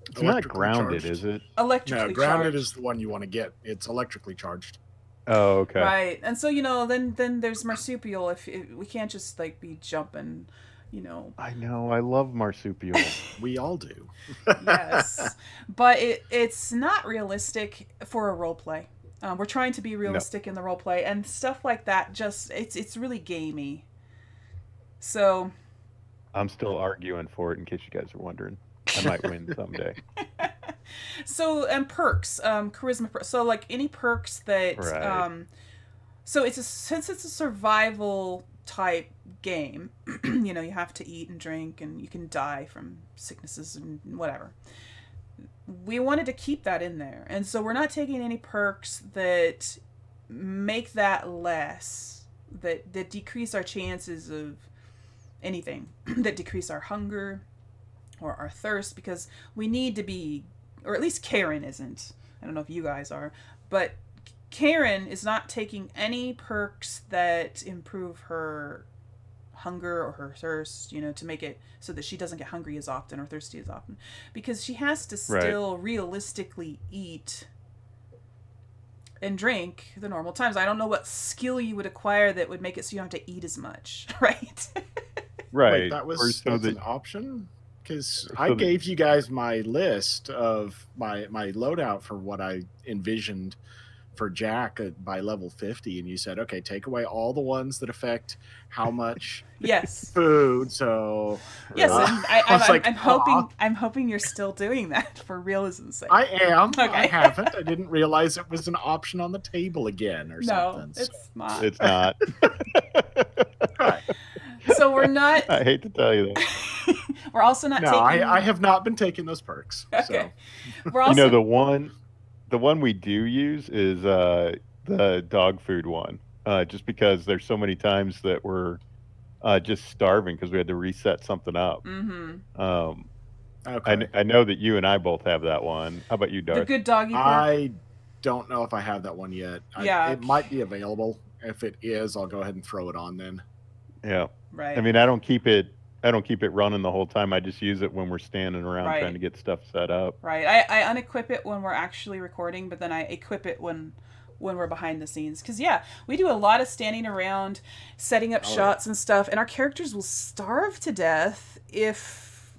It's not grounded, is it? Electrically charged. No, grounded charged is the one you want to get. It's electrically charged. Oh, okay. Right. And so, then there's marsupial. If we can't just like be jumping, I know. I love marsupial. We all do. Yes. But it's not realistic for a role play. We're trying to be realistic in the role play, and stuff like that just it's really gamey. So I'm still arguing for it, in case you guys are wondering. I might win someday. So, and perks, charisma perks. So like any perks that right. So since it's a survival type game, you have to eat and drink, and you can die from sicknesses and whatever. We wanted to keep that in there. And so we're not taking any perks that make that less, that decrease our chances of anything, that decrease our hunger or our thirst, because we need to be, or at least Karen isn't. I don't know if you guys are, but Karen is not taking any perks that improve her hunger or her thirst, to make it so that she doesn't get hungry as often or thirsty as often, because she has to still realistically eat and drink the normal times. I don't know what skill you would acquire that would make it so you don't have to eat as much, right? Right. Wait, that's an option? Because I gave you guys my list of my loadout for what I envisioned for Jack by level 50, and you said, okay, take away all the ones that affect how much yes food. So yes, and I'm hoping you're still doing that for realism's sake. I am. Okay. I haven't. I didn't realize it was an option on the table again or something. No, it's not. It's not. Right. So we're not. I hate to tell you that. We're also not taking. I have not been taking those perks. Okay. So. We're also. The one we do use is the dog food one. Just because there's so many times that we're just starving because we had to reset something up. Mm-hmm. Okay. I know that you and I both have that one. How about you, Darth? The good doggy perk? I don't know if I have that one yet. Yeah. It might be available. If it is, I'll go ahead and throw it on then. Yeah. Right. I mean, I don't keep it running the whole time. I just use it when we're standing around trying to get stuff set up. Right. I unequip it when we're actually recording, but then I equip it when we're behind the scenes. Because, we do a lot of standing around, setting up shots and stuff, and our characters will starve to death if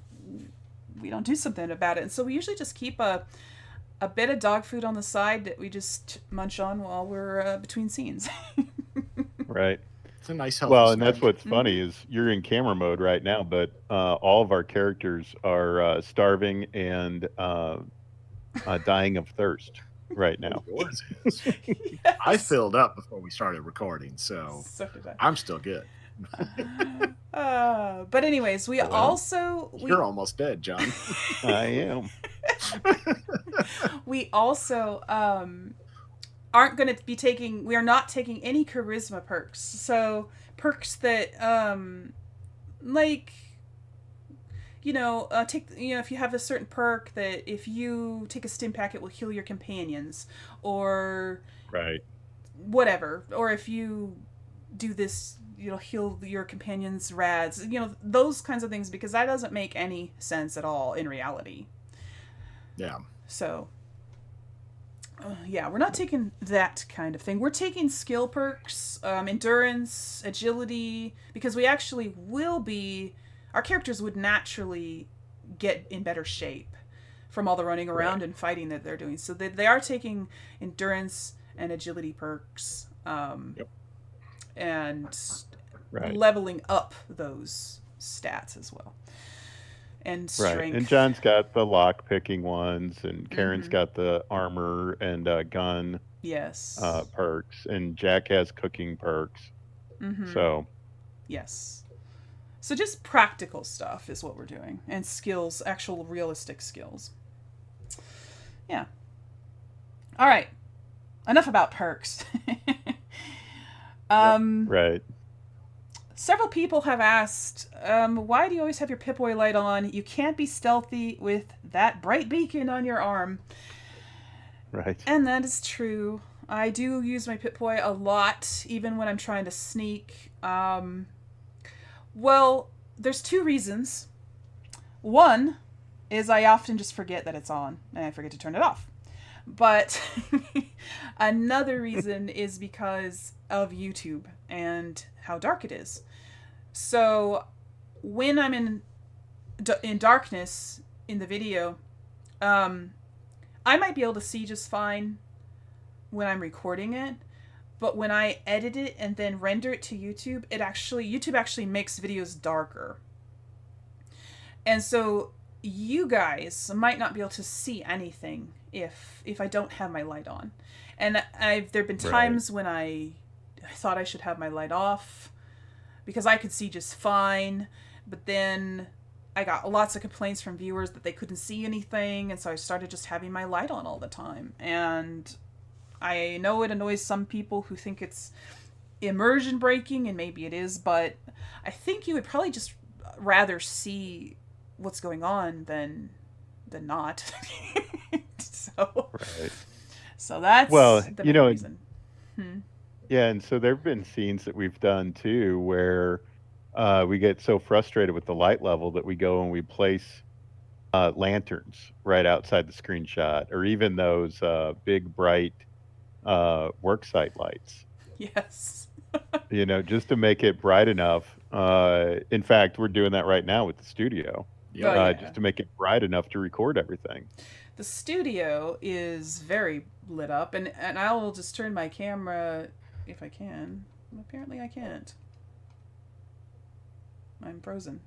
we don't do something about it. And so we usually just keep a bit of dog food on the side that we just munch on while we're between scenes. Right. It's a nice healthy Well, and that's what's funny is you're in camera mode right now, but all of our characters are starving and dying of thirst right now. Yours is. Yes. I filled up before we started recording, so did I. I'm still good. But anyways, you're almost dead, John. I am. We also aren't going to be taking, we are not taking any charisma perks. So perks that, like, take, if you have a certain perk that if you take a stim pack, it will heal your companions, or right, whatever. Or if you do this, heal your companions' rads, those kinds of things, because that doesn't make any sense at all in reality. Yeah. So, we're not taking that kind of thing. We're taking skill perks, endurance, agility, because we actually will be, our characters would naturally get in better shape from all the running around and fighting that they're doing. So they are taking endurance and agility perks, and leveling up those stats as well. And strength. Right. And John's got the lock picking ones, and Karen's got the armor and gun perks, and Jack has cooking perks. So yes. So just practical stuff is what we're doing, and skills, actual realistic skills. Yeah. All right. Enough about perks. Right. Several people have asked, why do you always have your pipboy light on? You can't be stealthy with that bright beacon on your arm. Right. And that is true. I do use my pipboy a lot, even when I'm trying to sneak. Well, there's two reasons. One is I often just forget that it's on, and I forget to turn it off. But another reason is because of YouTube and how dark it is. So when I'm in darkness in the video, I might be able to see just fine when I'm recording it, but when I edit it and then render it to YouTube, YouTube actually makes videos darker. And so you guys might not be able to see anything if I don't have my light on. And there've been times when I thought I should have my light off because I could see just fine, but then I got lots of complaints from viewers that they couldn't see anything, and so I started just having my light on all the time. And I know it annoys some people who think it's immersion breaking, and maybe it is, but I think you would probably just rather see what's going on than not. So that's the main reason. Yeah, and so there have been scenes that we've done too where we get so frustrated with the light level that we go and we place lanterns right outside the screenshot, or even those big bright worksite lights. Yes. Just to make it bright enough. In fact, we're doing that right now with the studio. Just to make it bright enough to record everything. The studio is very lit up, and I will just turn my camera if I can. Apparently I can't. I'm frozen.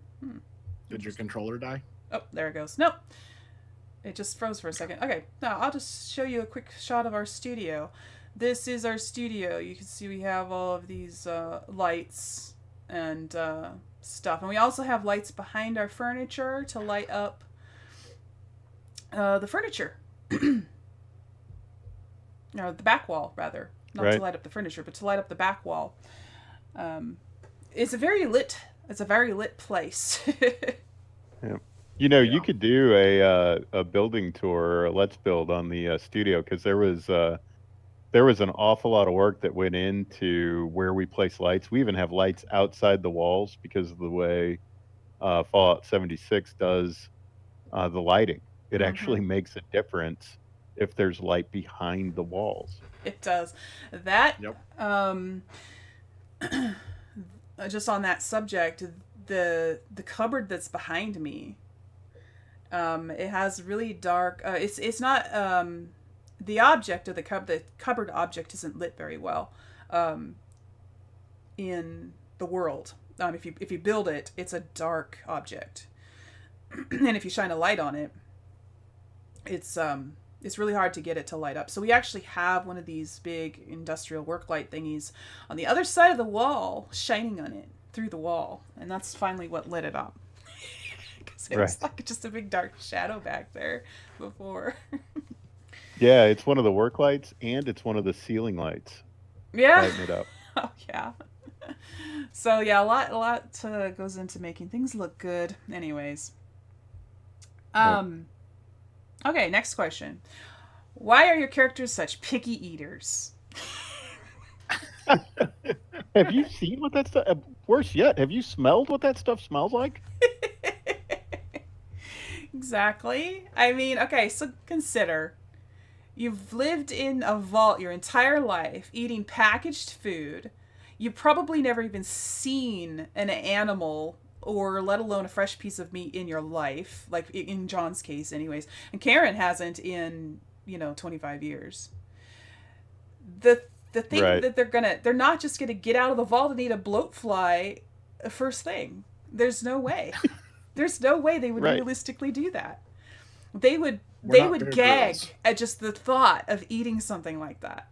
Did your controller die? Oh, there it goes. Nope. It just froze for a second. Okay, now I'll just show you a quick shot of our studio. This is our studio. You can see we have all of these lights and stuff. And we also have lights behind our furniture to light up the furniture. Or the back wall, rather. Not to light up the furniture, but to light up the back wall. It's a very lit place. Yeah. You could do a building tour, or a Let's Build on the studio, because there was an awful lot of work that went into where we place lights. We even have lights outside the walls because of the way Fallout 76 does the lighting. It actually makes a difference if there's light behind the walls. It does. That, just on that subject, the cupboard that's behind me, it has really dark, it's not, the object of the cupboard object isn't lit very well in the world. If you build it, it's a dark object. And if you shine a light on it, it's really hard to get it to light up. So we actually have one of these big industrial work light thingies on the other side of the wall, shining on it through the wall. And that's finally what lit it up. Because it was like just a big dark shadow back there before. Yeah, it's one of the work lights and it's one of the ceiling lights. Yeah. Lighting it up. Oh yeah. So yeah, a lot goes into making things look good. Anyways. Okay, next question. Why are your characters such picky eaters? Have you seen what that stuff? Worse yet, have you smelled what that stuff smells like? Exactly. I mean, okay, so consider you've lived in a vault your entire life, eating packaged food. You've probably never even seen an animal or let alone a fresh piece of meat in your life, like in John's case anyways. And Karen hasn't in, 25 years. The thing Right. that they're not just gonna get out of the vault and eat a bloatfly first thing. There's no way. There's no way they would Right. realistically do that. They would We're they not would Bear gag Grylls. at just the thought of eating something like that.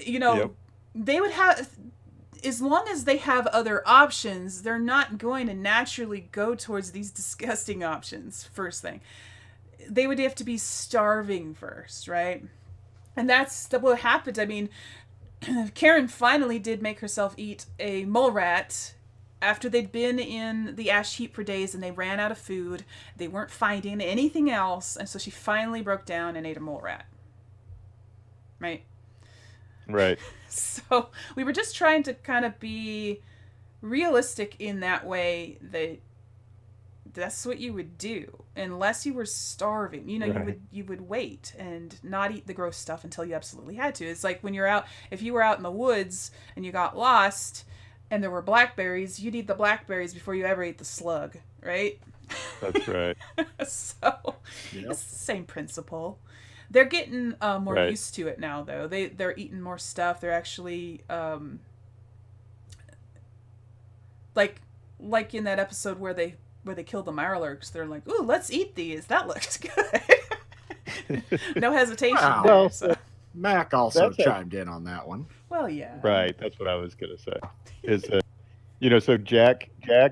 Yep. They would have, as long as they have other options, they're not going to naturally go towards these disgusting options first thing. They would have to be starving first, right? And that's what happened. I mean, Karen finally did make herself eat a mole rat after they'd been in the ash heap for days and they ran out of food. They weren't finding anything else, and so she finally broke down and ate a mole rat. Right? Right. So we were just trying to kind of be realistic in that way that that's what you would do unless you were starving. Right. You would wait and not eat the gross stuff until you absolutely had to. It's like when you're out, if you were out in the woods and you got lost and there were blackberries, you'd eat the blackberries before you ever ate the slug, right? That's right. So Yep. it's the same principle. They're getting more Right. used to it now, though. They're eating more stuff. They're actually like in that episode where they killed the Mirelurks. They're like, "Ooh, let's eat these. That looks good." No hesitation Wow. there. Well, So. Mac also That's a- chimed in on that one. Well, yeah. Right. That's what I was gonna say. Is so Jack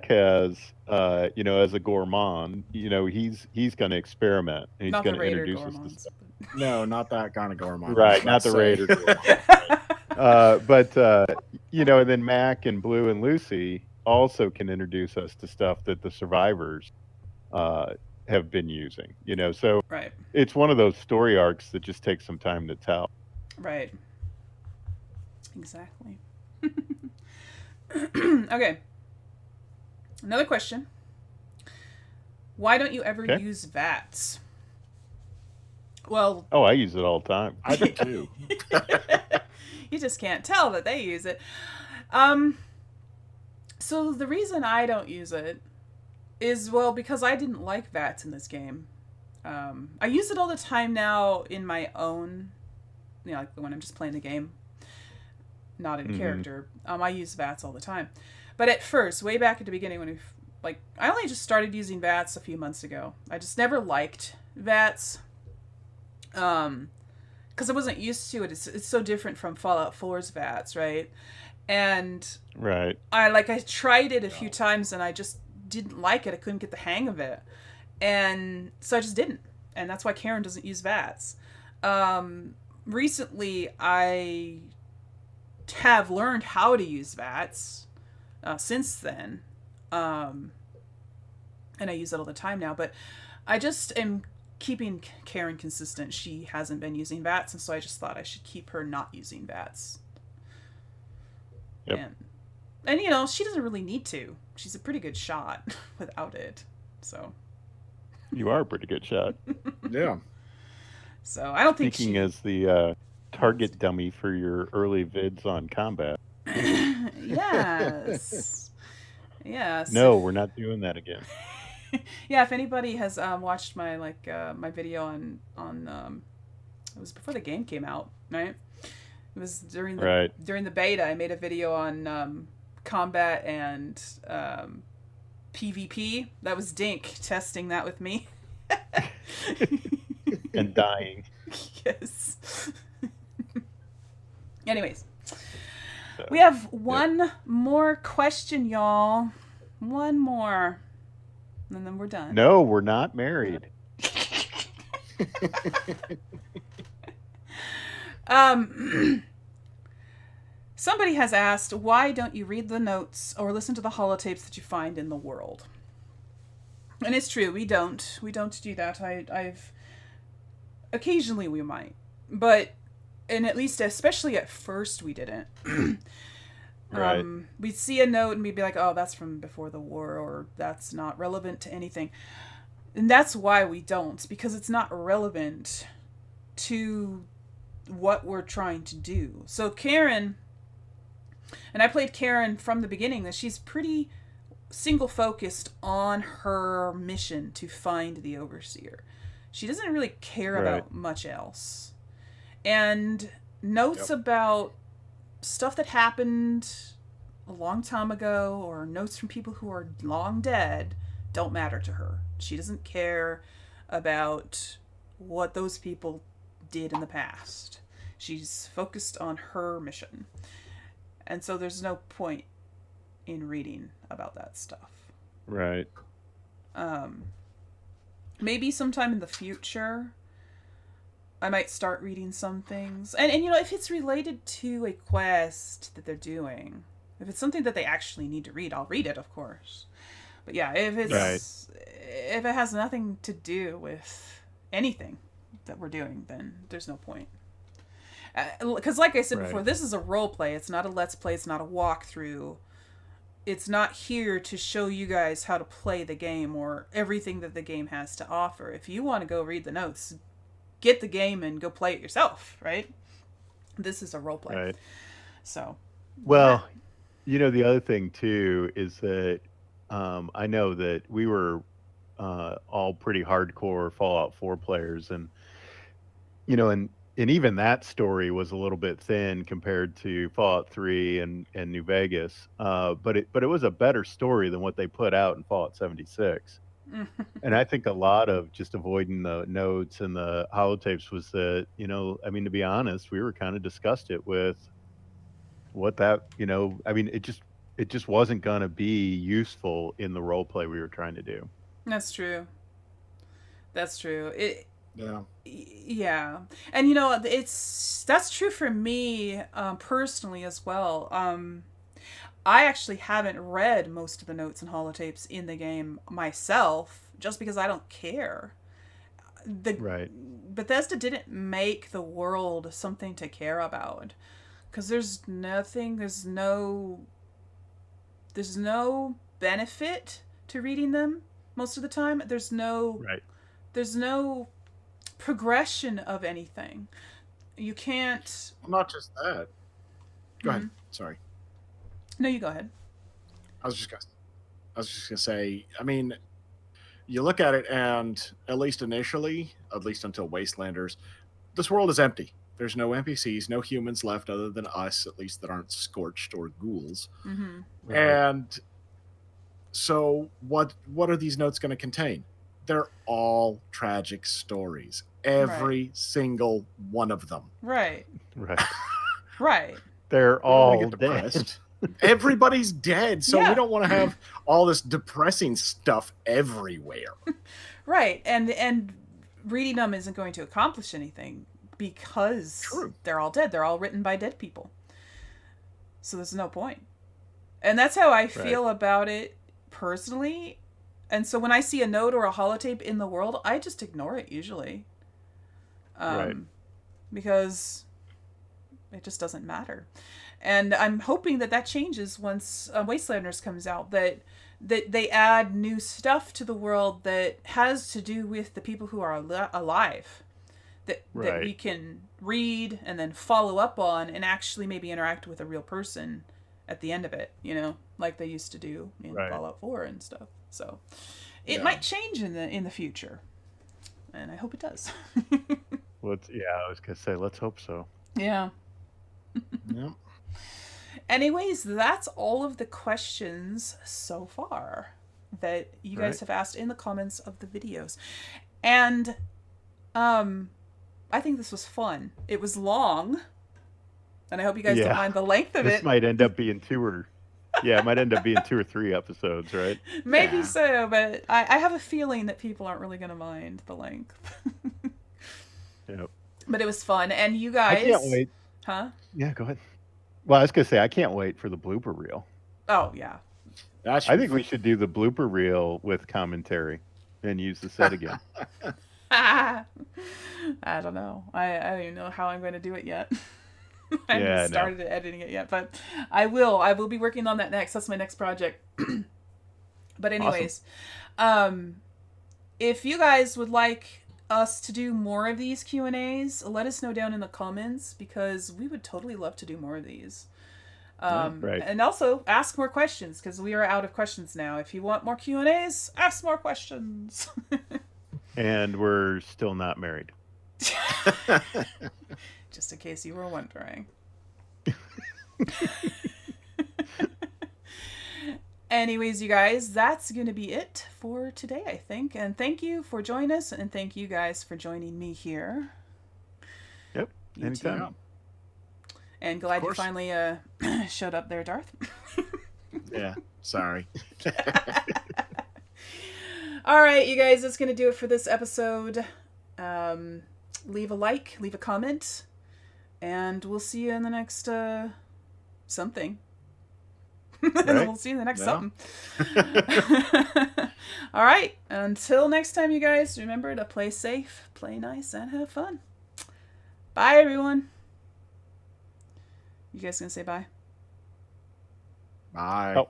has as a gourmand, he's gonna experiment and he's Not the gonna Raider introduce us to Gormons. stuff. No, not that kind of gourmand. Right, not the Raider. But and then Mac and Blue and Lucy also can introduce us to stuff that the survivors have been using. So Right. it's one of those story arcs that just takes some time to tell. Right. Exactly. Okay. Another question. Why don't you ever Okay. use VATS? Well, Oh, I use it all the time. I do too. you just can't tell that they use it. So the reason I don't use it is, well, because I didn't like VATS in this game. I use it all the time now in my own, like when I'm just playing the game, not in character. I use VATS all the time. But at first, way back at the beginning when I only just started using VATS a few months ago. I just never liked VATS. Because I wasn't used to it. It's so different from Fallout 4's VATS, right? And Right. I tried it a few times and I just didn't like it. I couldn't get the hang of it. And so I just didn't. And that's why Karen doesn't use VATS. Recently, I have learned how to use VATS since then. And I use it all the time now. But I just am keeping Karen consistent. She hasn't been using VATS, and so I just thought I should keep her not using VATS. Yep. And she doesn't really need to. She's a pretty good shot without it. So You are a pretty good shot. Yeah. So I don't think Speaking as the target dummy for your early vids on combat. Yes. Yes. No, we're not doing that again. Yeah, if anybody has watched my my video on it was before the game came out, right? It was during the beta. I made a video on combat and PvP. That was Dink testing that with me. And dying. Yes. Anyways, we have one more question, y'all. One more. And then we're done. No, we're not married. Somebody has asked, why don't you read the notes or listen to the holotapes that you find in the world? And it's true, we don't do that. I've occasionally we might, but and at least especially at first we didn't. Right. We'd see a note and we'd be like, oh, that's from before the war, or that's not relevant to anything. And that's why we don't, because it's not relevant to what we're trying to do. So Karen, and I played Karen from the beginning, that she's pretty single focused on her mission to find the overseer. She doesn't really care about much else. And notes about stuff that happened a long time ago, or notes from people who are long dead, don't matter to her. She doesn't care about what those people did in the past. She's focused on her mission. And so there's no point in reading about that stuff. Right. Maybe sometime in the future I might start reading some things. And you know, if it's related to a quest that they're doing, if it's something that they actually need to read, I'll read it, of course. But yeah, if it has nothing to do with anything that we're doing, then there's no point. Because like I said before, this is a role play. It's not a let's play. It's not a walkthrough. It's not here to show you guys how to play the game or everything that the game has to offer. If you want to go read the notes, get the game and go play it yourself, right? This is a role play. Right. So. Well, you know, the other thing too is that I know that we were all pretty hardcore Fallout 4 players, and you know, and even that story was a little bit thin compared to Fallout 3 and New Vegas, but it was a better story than what they put out in Fallout 76. And I think a lot of just avoiding the notes and the holotapes was that, you know, I mean, to be honest, we were kind of disgusted with what that, you know, I mean, it just wasn't going to be useful in the role play we were trying to do. That's true. That's true. Yeah. And you know, that's true for me personally as well. I actually haven't read most of the notes and holotapes in the game myself, just because I don't care. Bethesda didn't make the world something to care about, because there's no benefit to reading them most of the time. There's no progression of anything. You can't. Not just that. Go ahead. Sorry. No, you go ahead. I was just gonna say, I mean, you look at it, and at least initially, at least until Wastelanders, this world is empty. There's no NPCs, no humans left other than us, at least, that aren't scorched or ghouls. Mm-hmm. And so what are these notes going to contain? They're all tragic stories. Every single one of them. Right. Right. They're all dead. Everybody's dead, so we don't want to have all this depressing stuff everywhere. Right. And reading them isn't going to accomplish anything, because they're all dead. They're all written by dead people. So there's no point. And that's how I feel about it personally. And so when I see a note or a holotape in the world, I just ignore it usually. Because it just doesn't matter. And I'm hoping that changes once Wastelanders comes out, that they add new stuff to the world that has to do with the people who are alive, that we can read and then follow up on, and actually maybe interact with a real person at the end of it, you know, like they used to do in Fallout 4 and stuff. So it might change in the future, and I hope it does. I was gonna say, let's hope so. Yeah. Yep. Anyways, that's all of the questions so far that you guys have asked in the comments of the videos. And I think this was fun. It was long, and I hope you guys don't mind the length of it. This might end up being it might end up being 2 or 3 episodes, right? Maybe so, but I have a feeling that people aren't really going to mind the length. Yep. But it was fun, and you I guys, can't wait. huh? Yeah, go ahead. Well, I was gonna say I can't wait for the blooper reel. Oh yeah. That should I be think we should do the blooper reel with commentary and use the set again. I don't know. I don't even know how I'm going to do it yet. I Yeah, I know. haven't started editing it yet, but I will. I will be working on that next. That's my next project. But anyways, if you guys would like us to do more of these Q&As, let us know down in the comments, because we would totally love to do more of these. Right. And also ask more questions, because we are out of questions now. If you want more Q&As, ask more questions. And we're still not married. Just in case you were wondering. Anyways, you guys, that's going to be it for today, I think. And thank you for joining us, and thank you guys for joining me here. Yep. You Anytime. too. And glad you finally showed up there, Darth. Yeah, sorry. All right, you guys, that's going to do it for this episode. Leave a like, leave a comment, and we'll see you in the next something. Right. We'll see you in the next something. All right, until next time, you guys, remember to play safe, play nice, and have fun. Bye, everyone. You guys gonna say bye? Bye. Oh.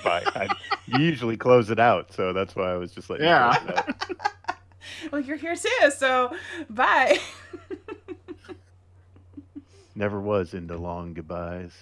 Bye. You usually close it out, so that's why I was just letting you close it out. Well, you're here too, so bye. Never was into long goodbyes.